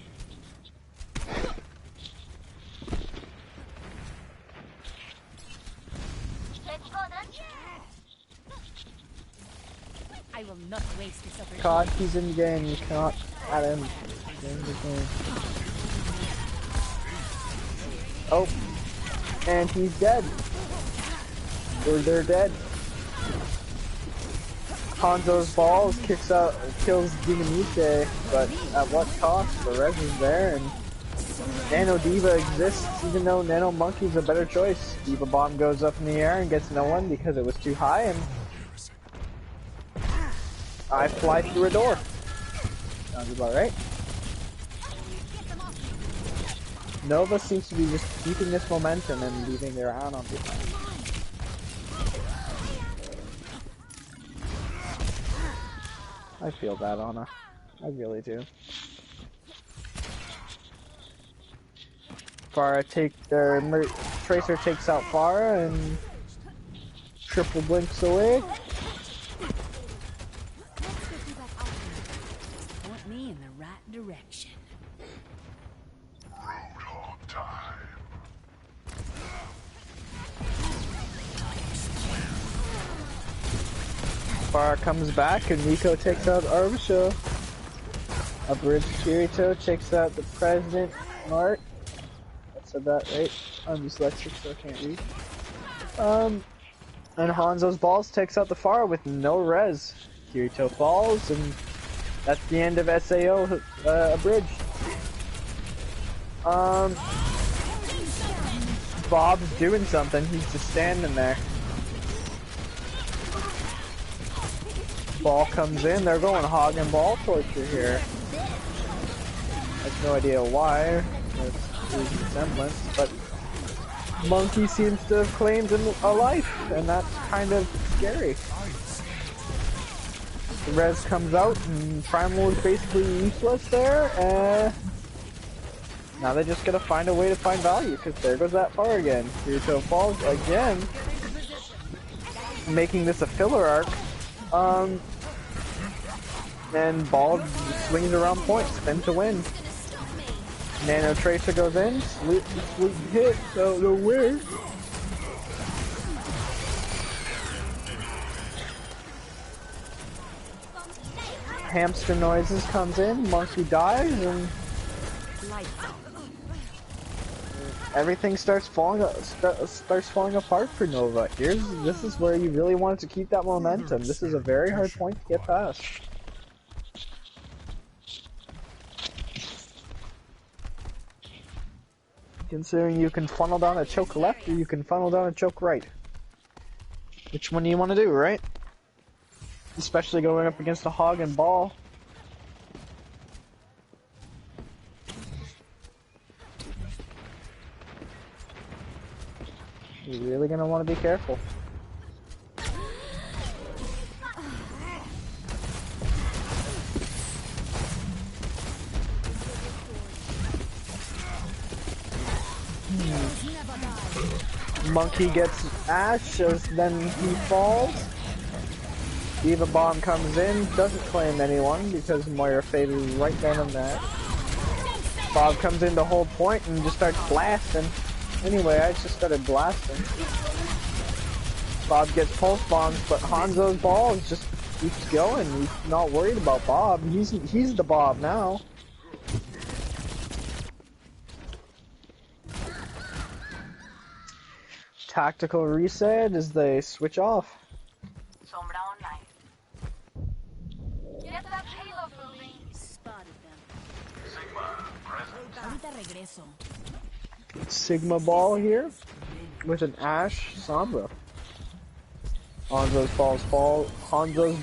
I will not waste this opportunity. God, he's in the game, you cannot add him in the game. Oh, and he's dead. Or they're dead. Hanzo's balls kills Dinamiche, but at what cost? The res is there, and Nano Diva exists, even though Nano Monkey's a better choice. Diva Bomb goes up in the air and gets no one because it was too high, and I fly through a door. Sounds about right. Nova seems to be just keeping this momentum and leaving their own on behind. I feel bad on her. I really do. Tracer takes out Pharah and triple blinks away. Point me in the right direction. Roadhog time. Pharah comes back and Nico takes out Arbisho. A bridge Kirito takes out the President Mark. I said that right. I'm dyslexic so I can't read. And Hanzo's Balls takes out the Pharah with no res. Kirito falls and that's the end of SAO Bridge. Bob's doing something, he's just standing there. Ball comes in, they're going hog and ball torture here. I have no idea why, it's resemblance, but Monkey seems to have claimed a life, and that's kind of scary. The res comes out, and Primal is basically useless there, and now they just gotta find a way to find value, because there goes that far again. Kirito falls again, making this a filler arc. And Ball swings around point, spin to win. Nano Tracer goes in, sweet hit out the win. Hamster Noises comes in, Monkey dies, and everything starts falling apart for Nova. This is where you really wanted to keep that momentum. This is a very hard point to get past. Considering you can funnel down a choke left or you can funnel down a choke right. Which one do you want to do, right? Especially going up against a hog and ball. You're really gonna want to be careful. Monkey gets Ash, then he falls. Diva Bomb comes in, doesn't claim anyone because Moira faded right down on that. Bob comes in to hold point and just starts blasting. Anyway, I just started blasting. Bob gets pulse bombs, but Hanzo's Balls just keeps going. He's not worried about Bob. He's the Bob now. Tactical reset as they switch off. Sombra online. Get that payload moving. Spotted them. Sigma, present. Ahorita regreso. Sigma Ball here with an Ash Sombra. Hanzo's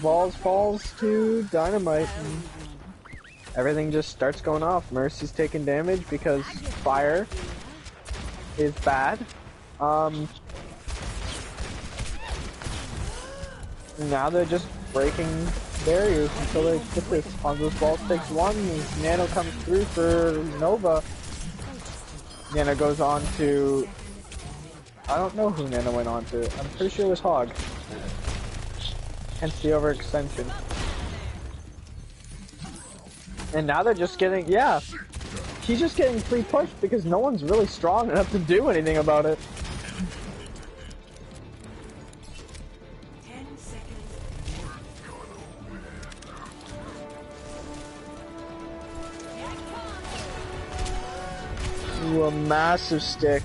Balls falls to Dynamite. And everything just starts going off. Mercy's taking damage because fire is bad. Now they're just breaking barriers until they get this. Hanzo's Balls takes one, Nano comes through for Nova. Nano goes on to... I don't know who Nano went on to. I'm pretty sure it was Hog. Hence the overextension. And now they're just getting... Yeah. He's just getting free pushed because no one's really strong enough to do anything about it. 10 seconds. Ooh, a massive stick.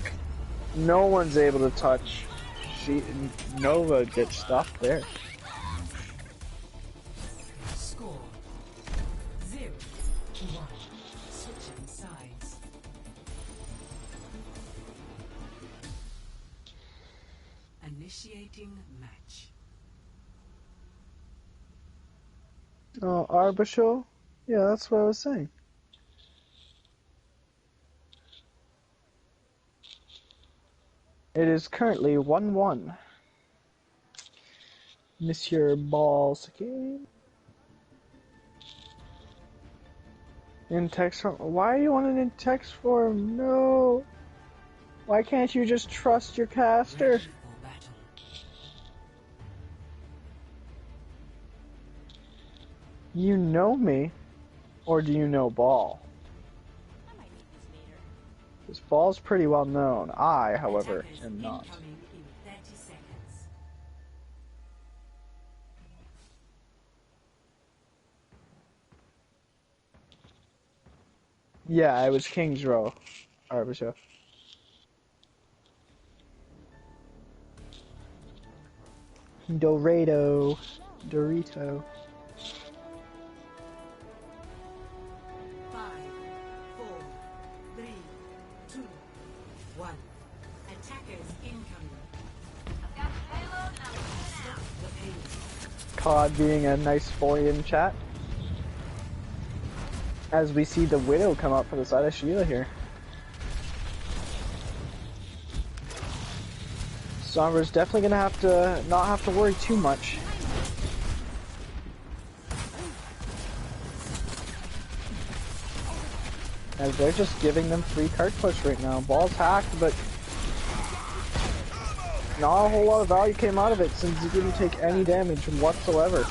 No one's able to touch. Nova gets stopped there. Score 0-1. Switching sides. Initiating match. Oh, Arbitral? Yeah, that's what I was saying. It is currently 1-1. Monsieur Balls game. In text form. Why do you want it in text form? No. Why can't you just trust your caster? Ready for battle. You know me? Or do you know Ball? I might need this later. This Ball's pretty well known. I, however, Attackers am not. incoming in 30 seconds. Yeah, it was King's Row, Arbitral. Dorado. Dorito. 5, 4, 3, 2, 1. Attackers incoming. Got the payload and I'm moving out. The payload. COD being a nice boy in chat. As we see the Widow come up for the side of Sheila here. Sombra's definitely gonna have to not have to worry too much. As they're just giving them free card push right now. Ball's hacked, but not a whole lot of value came out of it since he didn't take any damage whatsoever.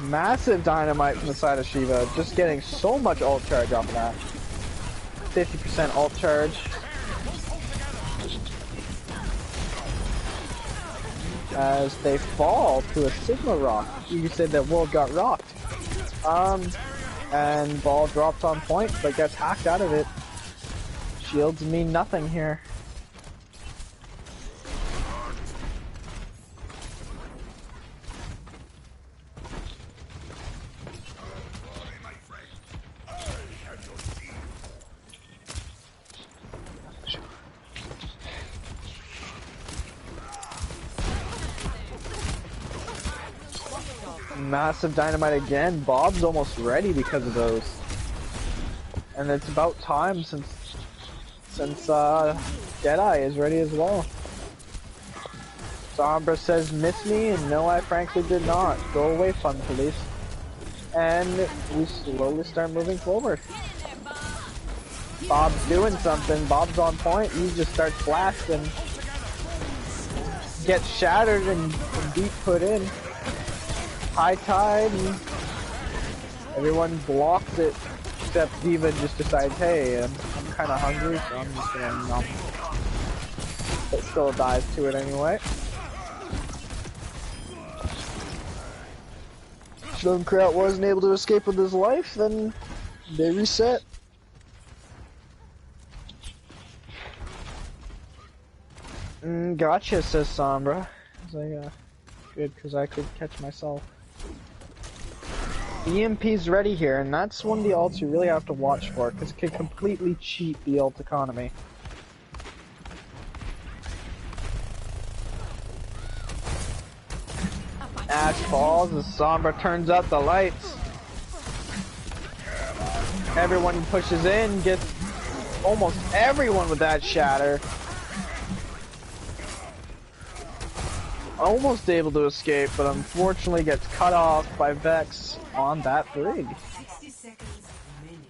Massive dynamite from the side of Shiva, just getting so much ult charge off of that. 50% ult charge. As they fall to a Sigma rock. You said that world got rocked. And Ball drops on point, but gets hacked out of it. Shields mean nothing here. Massive dynamite again. Bob's almost ready because of those. And it's about time since Deadeye is ready as well. Sombra says miss me, and no, I frankly did not. Go away, fun police. And we slowly start moving forward. Bob's doing something. Bob's on point. He just starts blasting. Gets shattered and deep put in. High tide, and everyone blocks it, except Diva just decides, hey, I'm kind of hungry, so I'm just gonna nom. But still dies to it anyway. Junkrat wasn't able to escape with his life, then they reset. Gotcha, says Sombra. I was like, good, because I could catch myself. EMP's ready here, and that's one of the ults you really have to watch for, because it can completely cheat the ult economy. Ash falls as Sombra turns out the lights. Everyone pushes in, gets almost everyone with that shatter. Almost able to escape, but unfortunately gets cut off by Vex on that brig. 60 seconds remaining.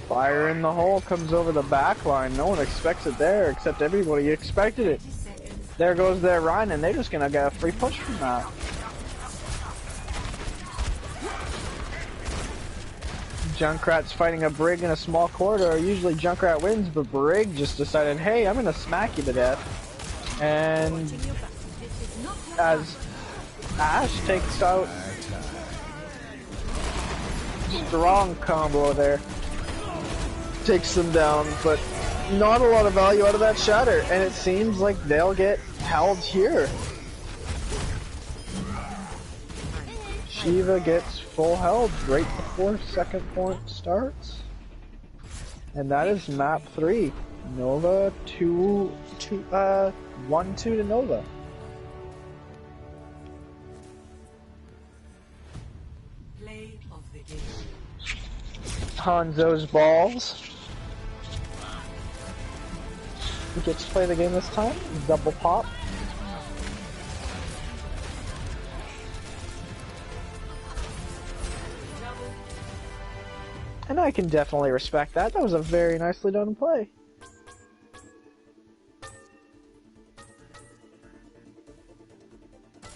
Fire in the hole comes over the back line. No one expects it there, except everybody expected it. There goes their Rhine, and they're just gonna get a free push from that. Junkrat's fighting a Brig in a small corridor. Usually Junkrat wins, but Brig just decided, hey, I'm gonna smack you to death. And as Ash takes out strong combo there. Takes them down, but not a lot of value out of that shatter, and it seems like they'll get held here. Shiva gets full held right before second point starts. And that is map 3. Nova 1-2 to Nova. Play of the game. Hanzo's balls. He gets to play the game this time. Double pop. And I can definitely respect that. That was a very nicely done play.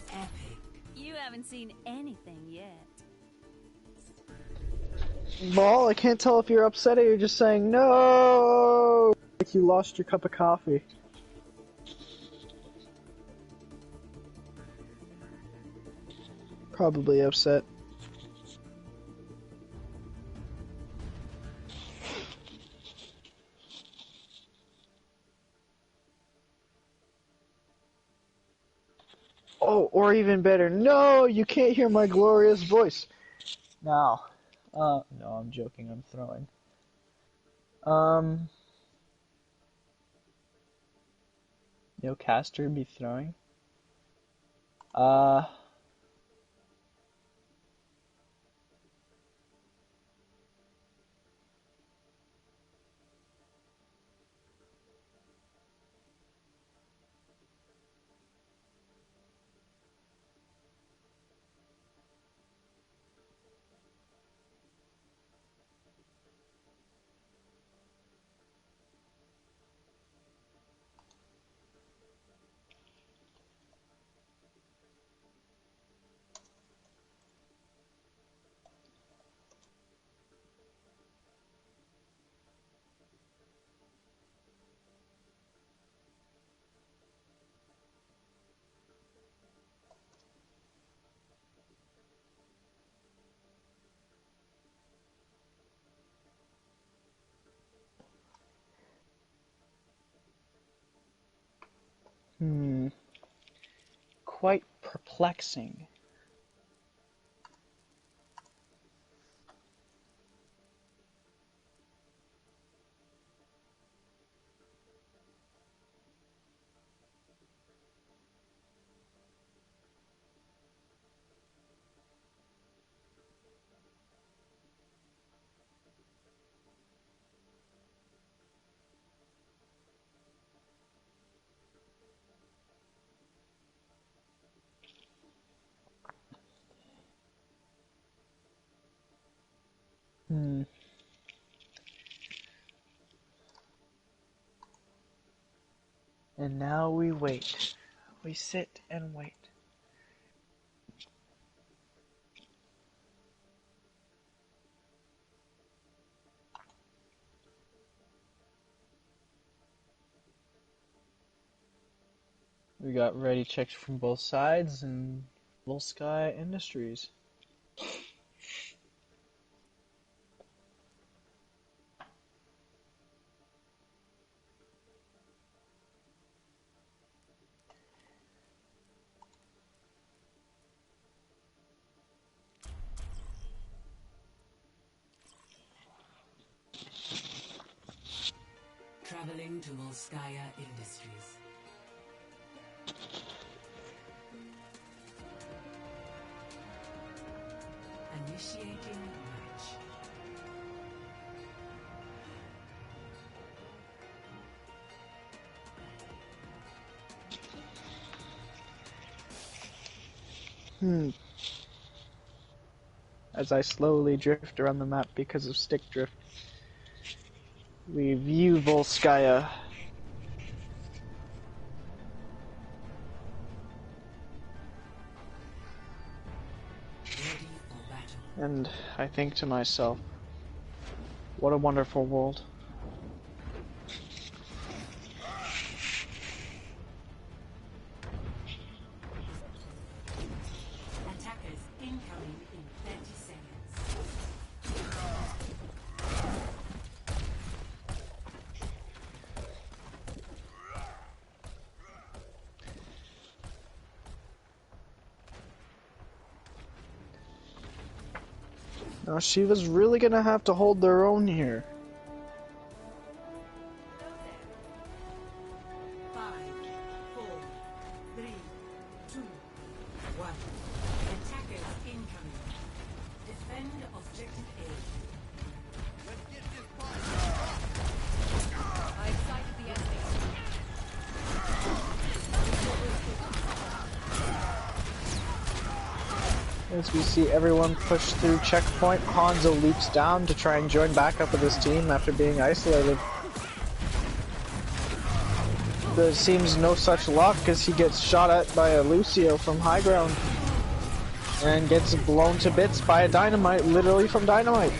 Epic. You haven't seen anything yet. Ball, I can't tell if you're upset or you're just saying no. Like you lost your cup of coffee. Probably upset. Oh, or even better, no, you can't hear my glorious voice. Now, no, I'm joking, I'm throwing. No caster be throwing. Quite perplexing. And now we wait. We sit and wait. We got ready checks from both sides and Full Sky Industries. Traveling to Volskaya Industries. Initiating match. As I slowly drift around the map because of stick drift, we view Volskaya. Ready for battle. And I think to myself, what a wonderful world. incoming in 30 seconds. Now Shiva's really gonna have to hold their own here. 5, 4, 3, 2, 1. Attackers incoming. Defend objective A. I sighted the enemy. As we see everyone push through checkpoint, Hanzo leaps down to try and join back up with his team after being isolated. There seems no such luck as he gets shot at by a Lucio from high ground and gets blown to bits by a dynamite, literally from dynamite.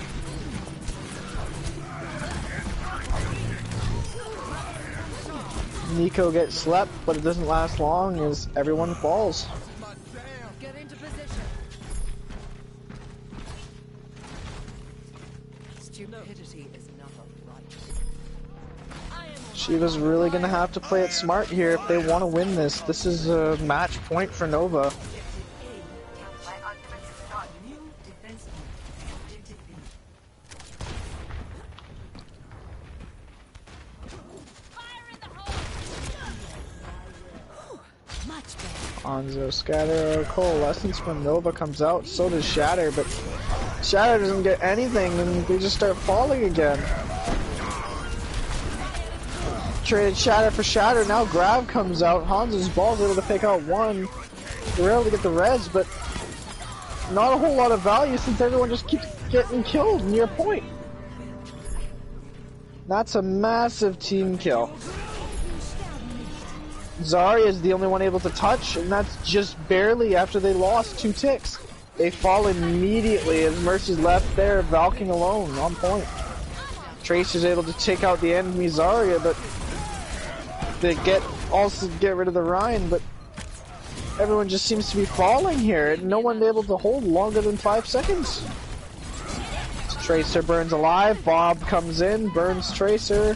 Nico gets slept, but it doesn't last long as everyone falls. Get into position. Stupidity is not a right. Shiva's really gonna have to play it smart here if they want to win this. This is a match point for Nova. New defense point. Objective B. Hanzo, Scatter, Coalescence when Nova comes out, so does Shatter, but Shatter doesn't get anything, and they just start falling again. Traded Shatter for Shatter, now Grab comes out, Hanzo's Ball's able to pick out one. They're able to get the res, but not a whole lot of value since everyone just keeps getting killed near point. That's a massive team kill. Zarya is the only one able to touch, and that's just barely after they lost 2 ticks. They fall immediately as Mercy's left there, Valking alone, on point. Tracer's able to take out the enemy Zarya, but they also get rid of the Rhine, but everyone just seems to be falling here, and no one able to hold longer than 5 seconds. Tracer burns alive, Bob comes in, burns Tracer.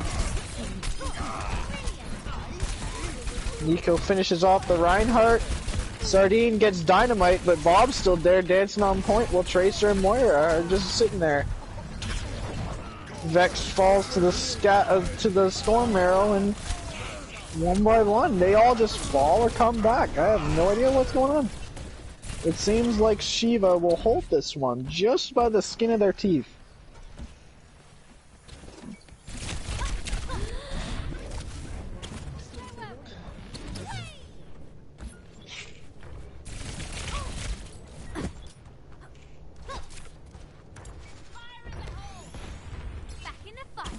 Nico finishes off the Reinhardt. Sardine gets dynamite, but Bob's still there dancing on point while Tracer and Moira are just sitting there. Vex falls to the Storm Arrow, and one by one they all just fall or come back. I have no idea what's going on. It seems like Shiva will hold this one just by the skin of their teeth. Back in the fight.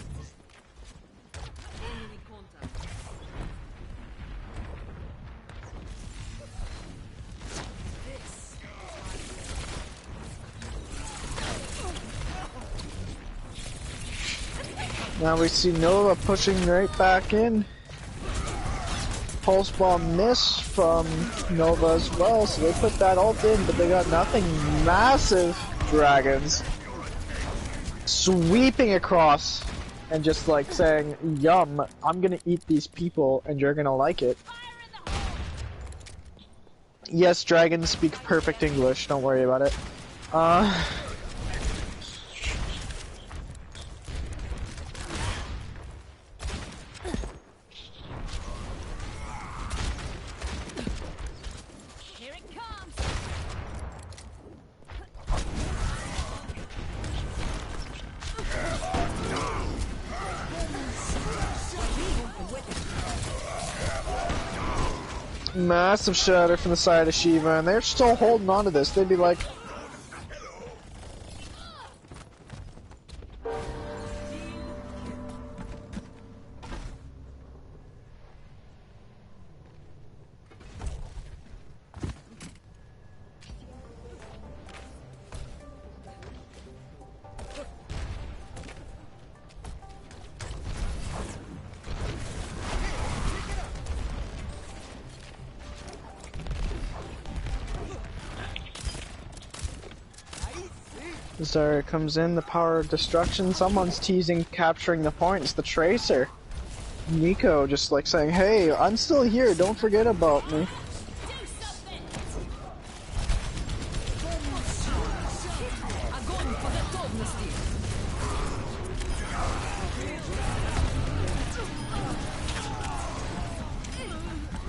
Enemy contact. This. Now we see Nova pushing right back in. Pulse bomb miss from Nova as well, so they put that ult in, but they got nothing. Massive dragons sweeping across and just like saying, yum, I'm gonna eat these people and you're gonna like it. Yes, dragons speak perfect English, don't worry about it. Here it comes. Massive shatter from the side of Shiva, and they're still holding on to this. They'd be like, Zarya comes in, the power of destruction. Someone's teasing capturing the point. It's the Tracer. Nico just like saying, hey, I'm still here, don't forget about me.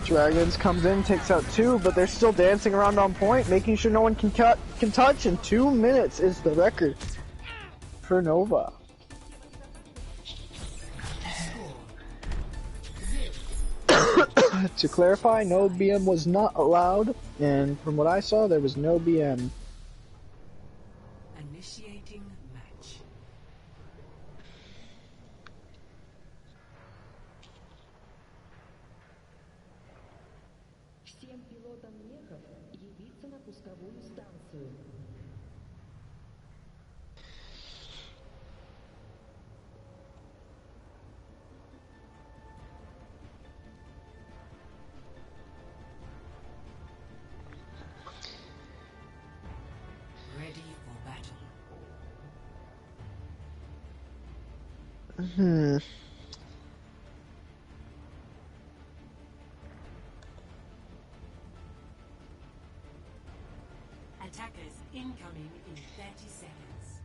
Dragons comes in, takes out 2, but they're still dancing around on point, making sure no one can touch, and 2 minutes is the record for Nova. To clarify, no BM was not allowed, and from what I saw, there was no BM. Initiating match. Всем пилотам мехов явиться на пусковую станцию. Ready for battle. Attackers incoming in 30 seconds.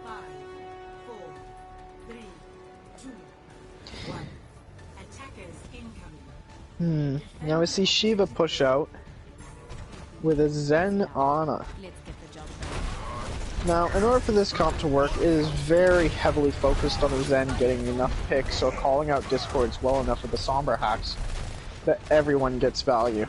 Five, four, three, two, one. Attackers incoming. Now we see Shiva push out with a Zen Ana. Let's get the job done. Now, in order for this comp to work, it is very heavily focused on the Zen getting enough picks or calling out discords well enough with the Sombra hacks that everyone gets value.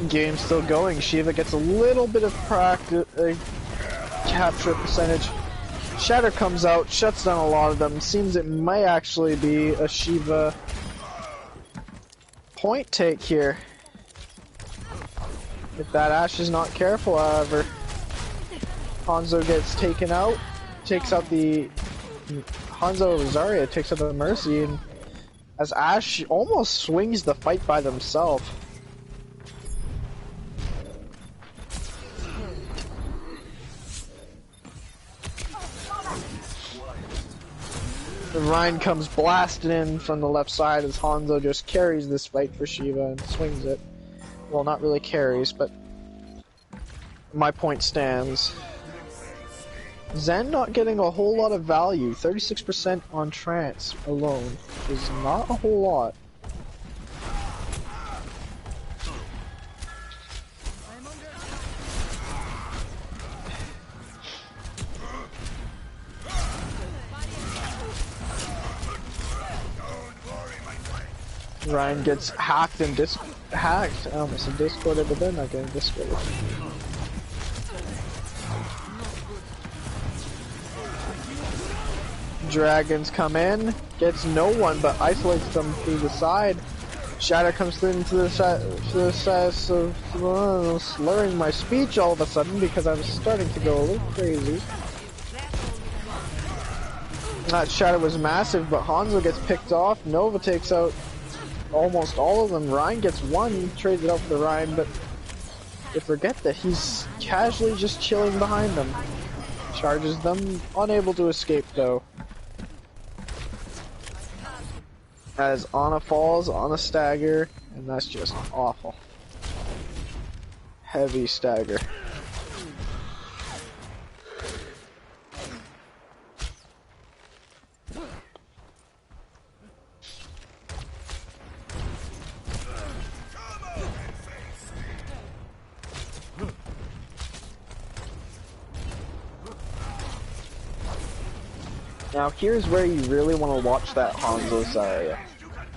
Game's still going. Shiva gets a little bit of practice, capture percentage. Shatter comes out, shuts down a lot of them. Seems it might actually be a Shiva point take here. If that Ashe is not careful, however. Hanzo gets taken out, takes out the... Hanzo Zarya takes out the Mercy, and as Ashe almost swings the fight by themselves. Ryan comes blasting in from the left side as Hanzo just carries this fight for Shiva and swings it. Well, not really carries, but my point stands. Zen not getting a whole lot of value. 36% on Trance alone is not a whole lot. Ryan gets hacked and hacked. I almost said discorded, but they're not getting discorded. Dragons come in, gets no one, but isolates them through the side. Shadow comes through into the side, so slurring my speech all of a sudden because I was starting to go a little crazy. That Shadow was massive, but Hanzo gets picked off. Nova takes out almost all of them. Ryan gets one, trades it out for the Ryan, but they forget that he's casually just chilling behind them. Charges them, unable to escape though. As Ana falls on a stagger, and that's just awful. Heavy stagger. Now here's where you really want to watch that Hanzo Zarya.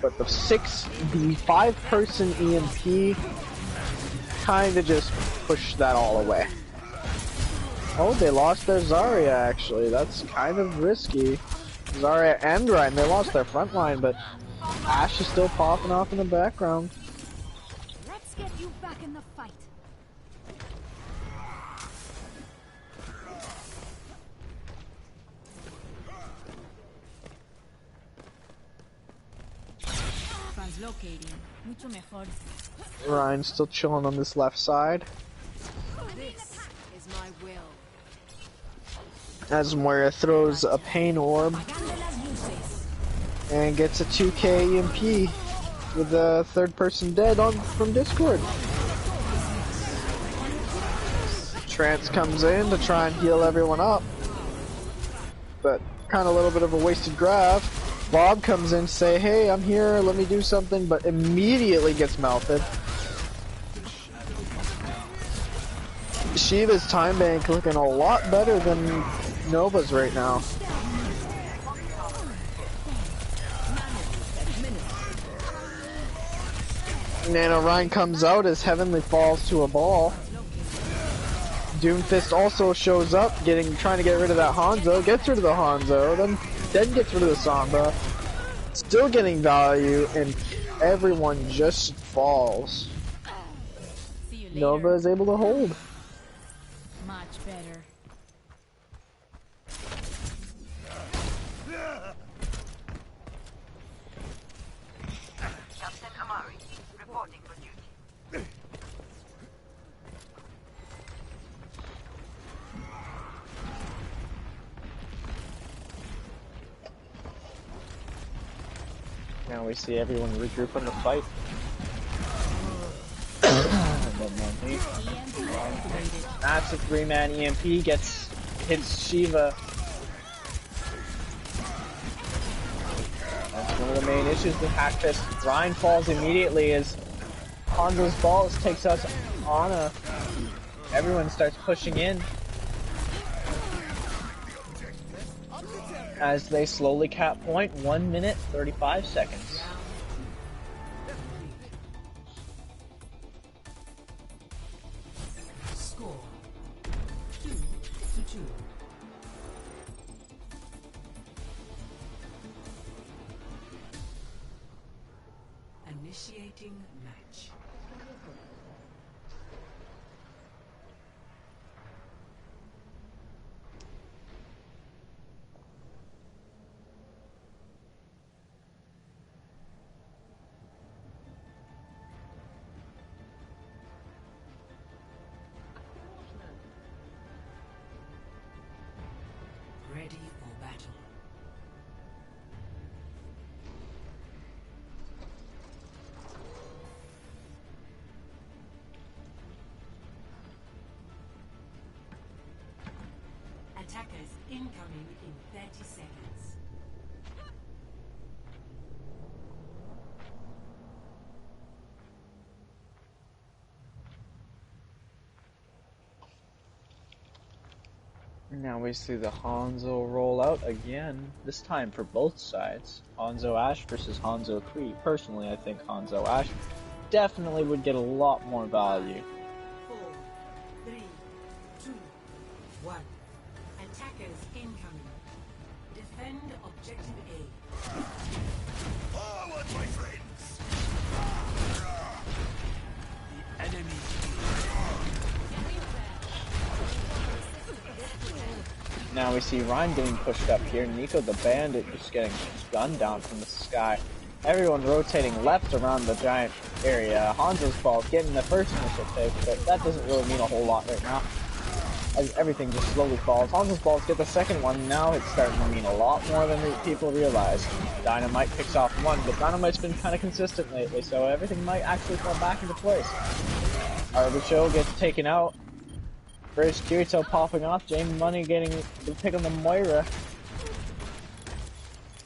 But the 5-person EMP kinda just push that all away. Oh, they lost their Zarya actually. That's kind of risky. Zarya and Ryan, they lost their front line, but Ashe is still popping off in the background. Let's get you back in the fight. Translocating. Mucho mejor. Ryan's still chilling on this left side. This is my will. As Moira throws a pain orb and gets a 2k EMP with the third person dead on from Discord. Trance comes in to try and heal everyone up, but kind of a little bit of a wasted grab. Bob comes in to say, hey, I'm here, let me do something, but immediately gets melted. Shiva's time bank looking a lot better than Nova's right now. Nano Ryan comes out as Heavenly falls to a ball. Doomfist also shows up, trying to get rid of that Hanzo, gets rid of the Hanzo, then gets rid of the Samba. Still getting value, and everyone just falls. Nova is able to hold. Much better. Captain Amari, reporting for duty. Now we see everyone regroup in the fight. Massive 3-man EMP hits Shiva. That's one of the main issues with Hackfist. Ryan falls immediately as Hanzo's balls takes us Ana. Everyone starts pushing in as they slowly cap point. 1 minute 35 seconds. Score 2-2. Initiating match. Ready for battle. Attackers incoming in 30 seconds. Now we see the Hanzo roll out again, this time for both sides. Hanzo Ashe versus Hanzo Kree. Personally, I think Hanzo Ashe definitely would get a lot more value. 4, 3, 2, 1. Attackers incoming. Defend objective A. Forward, my friends! The enemy. Now we see Ryan getting pushed up here. Nico the Bandit just getting gunned down from the sky. Everyone rotating left around the giant area. Hanzo's ball getting the first initial pick, but that doesn't really mean a whole lot right now, as everything just slowly falls. Hanzo's balls get the second one. Now it's starting to mean a lot more than people realize. Dynamite picks off one, but Dynamite's been kind of consistent lately, so everything might actually fall back into place. Arbitro gets taken out. First Kirito popping off, Jamie Money getting the pick on the Moira.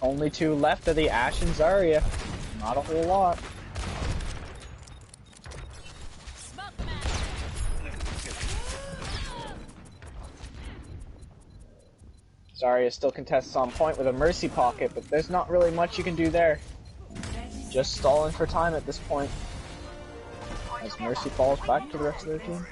Only two left of the Ashe and Zarya. Not a whole lot. Zarya still contests on point with a Mercy Pocket, but there's not really much you can do there. Just stalling for time at this point. as Mercy falls back to the rest of their team.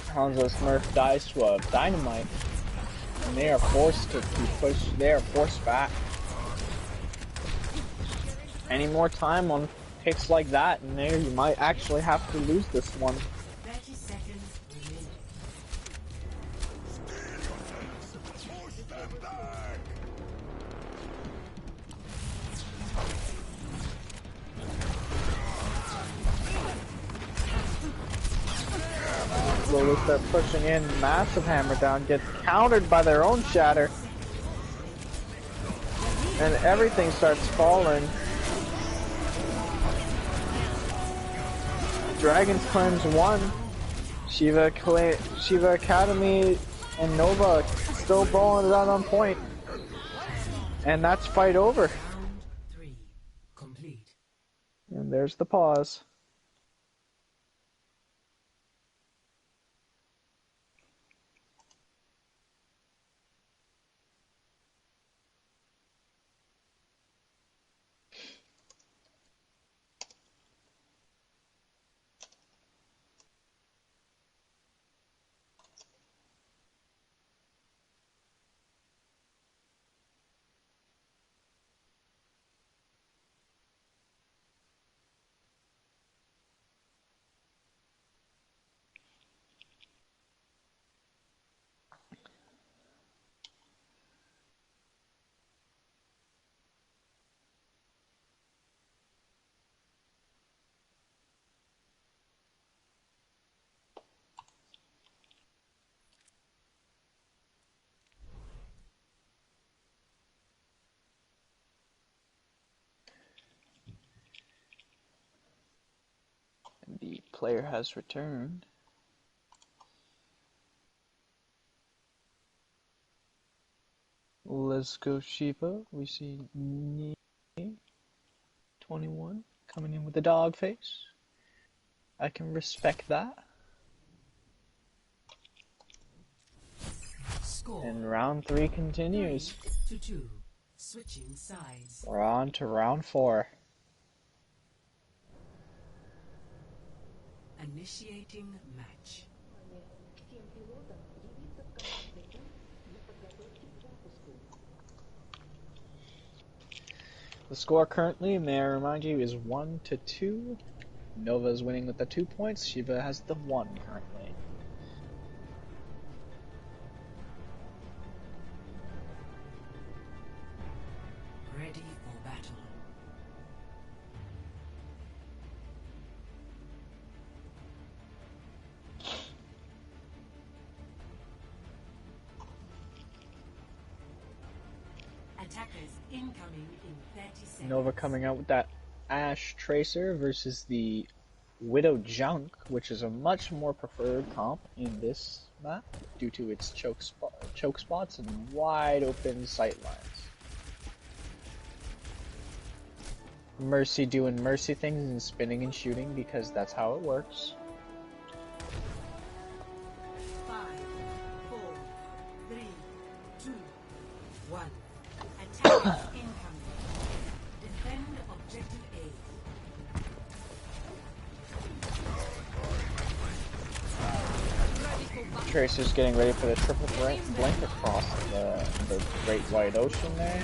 Hanzo Smurf dies to a dynamite, and they are forced to be pushed. They are forced back. Any more time on picks like that, and there you might actually have to lose this one. 30 seconds remaining. Slowly start pushing in. Massive hammer down. Gets countered by their own shatter. And everything starts falling. Dragon's Claims 1. Shiva Academy and Nova still balling it out on point. And that's fight over. Round 3 complete. And there's the pause. The player has returned. Let's go Shiva. We see 21 coming in with the dog face. I can respect that. Score. And round 3 continues. 3-2. Switching sides. We're on to round 4. Initiating match. Всем пилотам явиться в командный пункт для подготовки к запуску. The score currently, may I remind you, is 1-2. Nova is winning with the 2 points. Shiva has the 1 currently. Ready for battle. Attackers incoming in 30 seconds. Nova coming out with that Ash Tracer versus the Widow Junk, which is a much more preferred comp in this map due to its choke spots and wide open sight lines. Mercy doing Mercy things and spinning and shooting because that's how it works. 5, 4, 3, 2, 1. Attackers incoming. Defend objective A. Tracer's getting ready for the triple blink across the Great White Ocean there.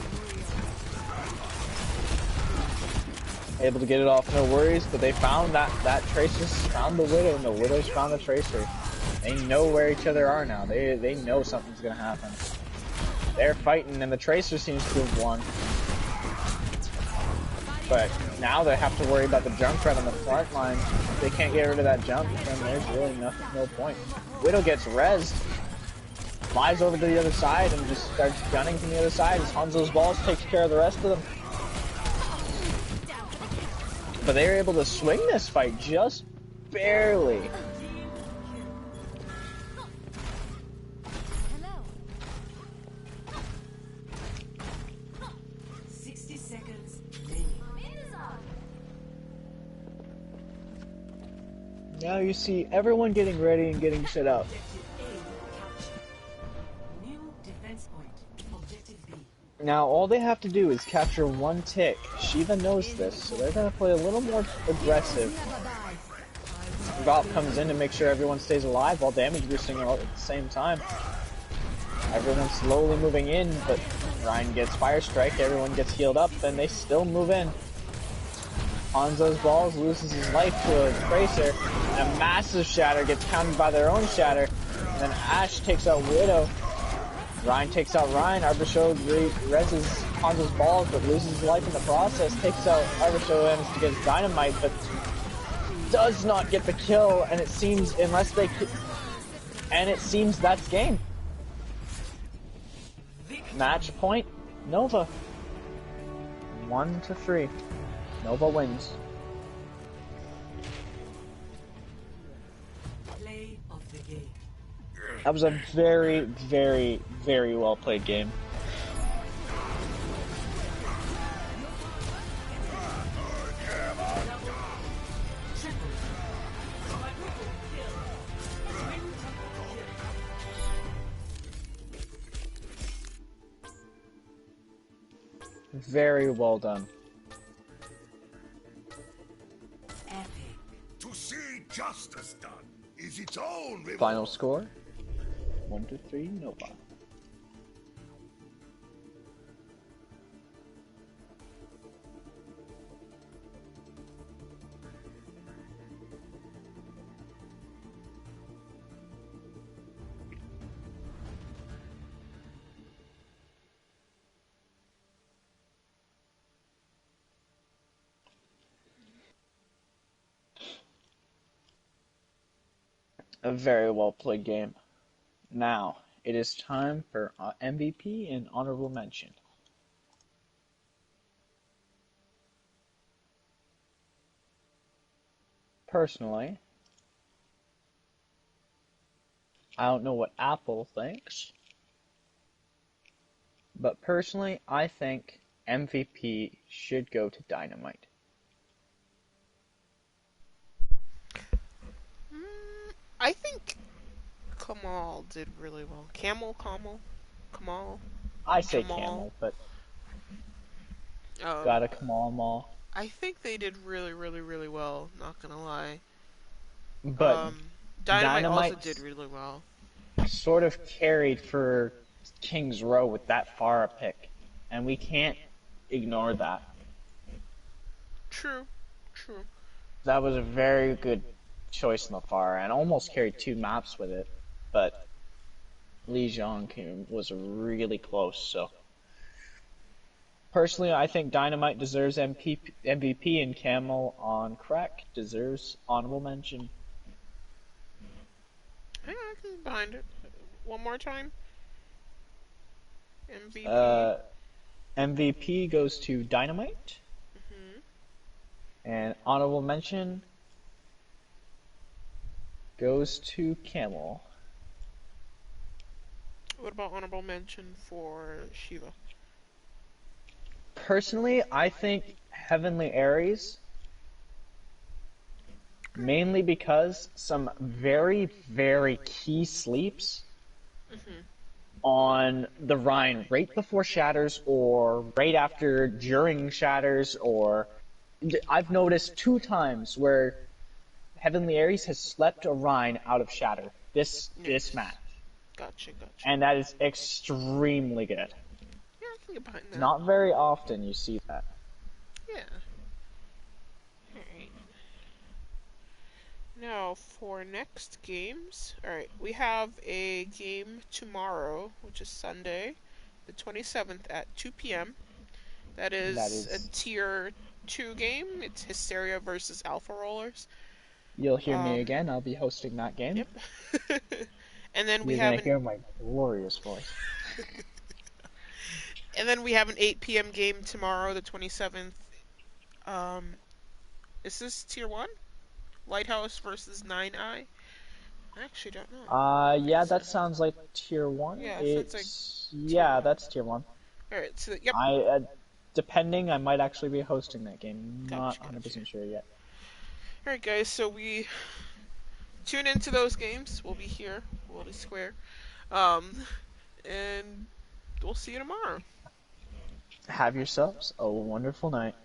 Able to get it off, no worries, but they found that Tracer's found the Widow and the Widow's found the Tracer. They know where each other are now. They know something's gonna happen. They're fighting and the Tracer seems to have won. But now they have to worry about the Junkrat on the front line. If they can't get rid of that jump, then there's really no point. Widow gets rezzed, flies over to the other side and just starts gunning from the other side as Hanzo's balls takes care of the rest of them. But they were able to swing this fight just barely. 60 seconds remaining. Now you see everyone getting ready and getting set up. Now, all they have to do is capture one tick. Shiva knows this, so they're going to play a little more aggressive. Valk comes in to make sure everyone stays alive while damage boosting all at the same time. Everyone's slowly moving in, but Ryan gets Fire Strike, everyone gets healed up, and they still move in. Hanzo's balls loses his life to a Tracer, and a massive Shatter gets countered by their own Shatter. And then Ashe takes out Widow. Ryan takes out Ryan. Arbitro reses Hanzo's balls, but loses his life in the process. Takes out Arbitro and to get his Dynamite, but does not get the kill. And it seems, that's game. Match point, Nova. 1-3. Nova wins. Play of the game. That was a very, very, very well played game. Very well done. To see justice done is its own reward. Final score 1-3 Nova. A very well played game. Now, it is time for MVP and honorable mention. Personally, I don't know what Apple thinks, but personally, I think MVP should go to Dynamite. I think Kamal did really well. Kamal? I say Camel, but gotta Kamal them all. I think they did really, really, really well, not gonna lie. But Dynamite also did really well. Sort of carried for King's Row with that Pharah pick, and we can't ignore that. True. That was a very good choice in the Pharah, and almost carried 2 maps with it, but Li Zhang was really close, so. Personally, I think Dynamite deserves MVP, and Camel on Crack deserves honorable mention. Yeah, I can get behind it. One more time. MVP. MVP goes to Dynamite. And honorable mention goes to Camel. What about honorable mention for Shiva? Personally, I think Heavenly Ares, mainly because some very, very key sleeps on the Rhine right before Shatters or right after during Shatters, or I've noticed 2 times where Heavenly Ares has slept a Rhine out of Shatter this match. Gotcha. And that is extremely good. Yeah, I can get behind that. Not very often you see that. Yeah. Alright. Now, for next games, alright, we have a game tomorrow, which is Sunday, the 27th at 2 p.m. That is a Tier 2 game. It's Hysteria versus Alpha Rollers. You'll hear me again. I'll be hosting that game. Yep. And then You're gonna hear my glorious voice. And then we have an 8 p.m. game tomorrow, the 27th. Is this Tier 1? Lighthouse versus 9i? I actually don't know. Yeah, that sounds like Tier 1. Yeah, that's Tier 1. Alright, so, yep. Depending, I might actually be hosting that game. Gotcha, Not 100% sure yet. Alright, guys, so we tune into those games. We'll be here, Wildy Square. And we'll see you tomorrow. Have yourselves a wonderful night.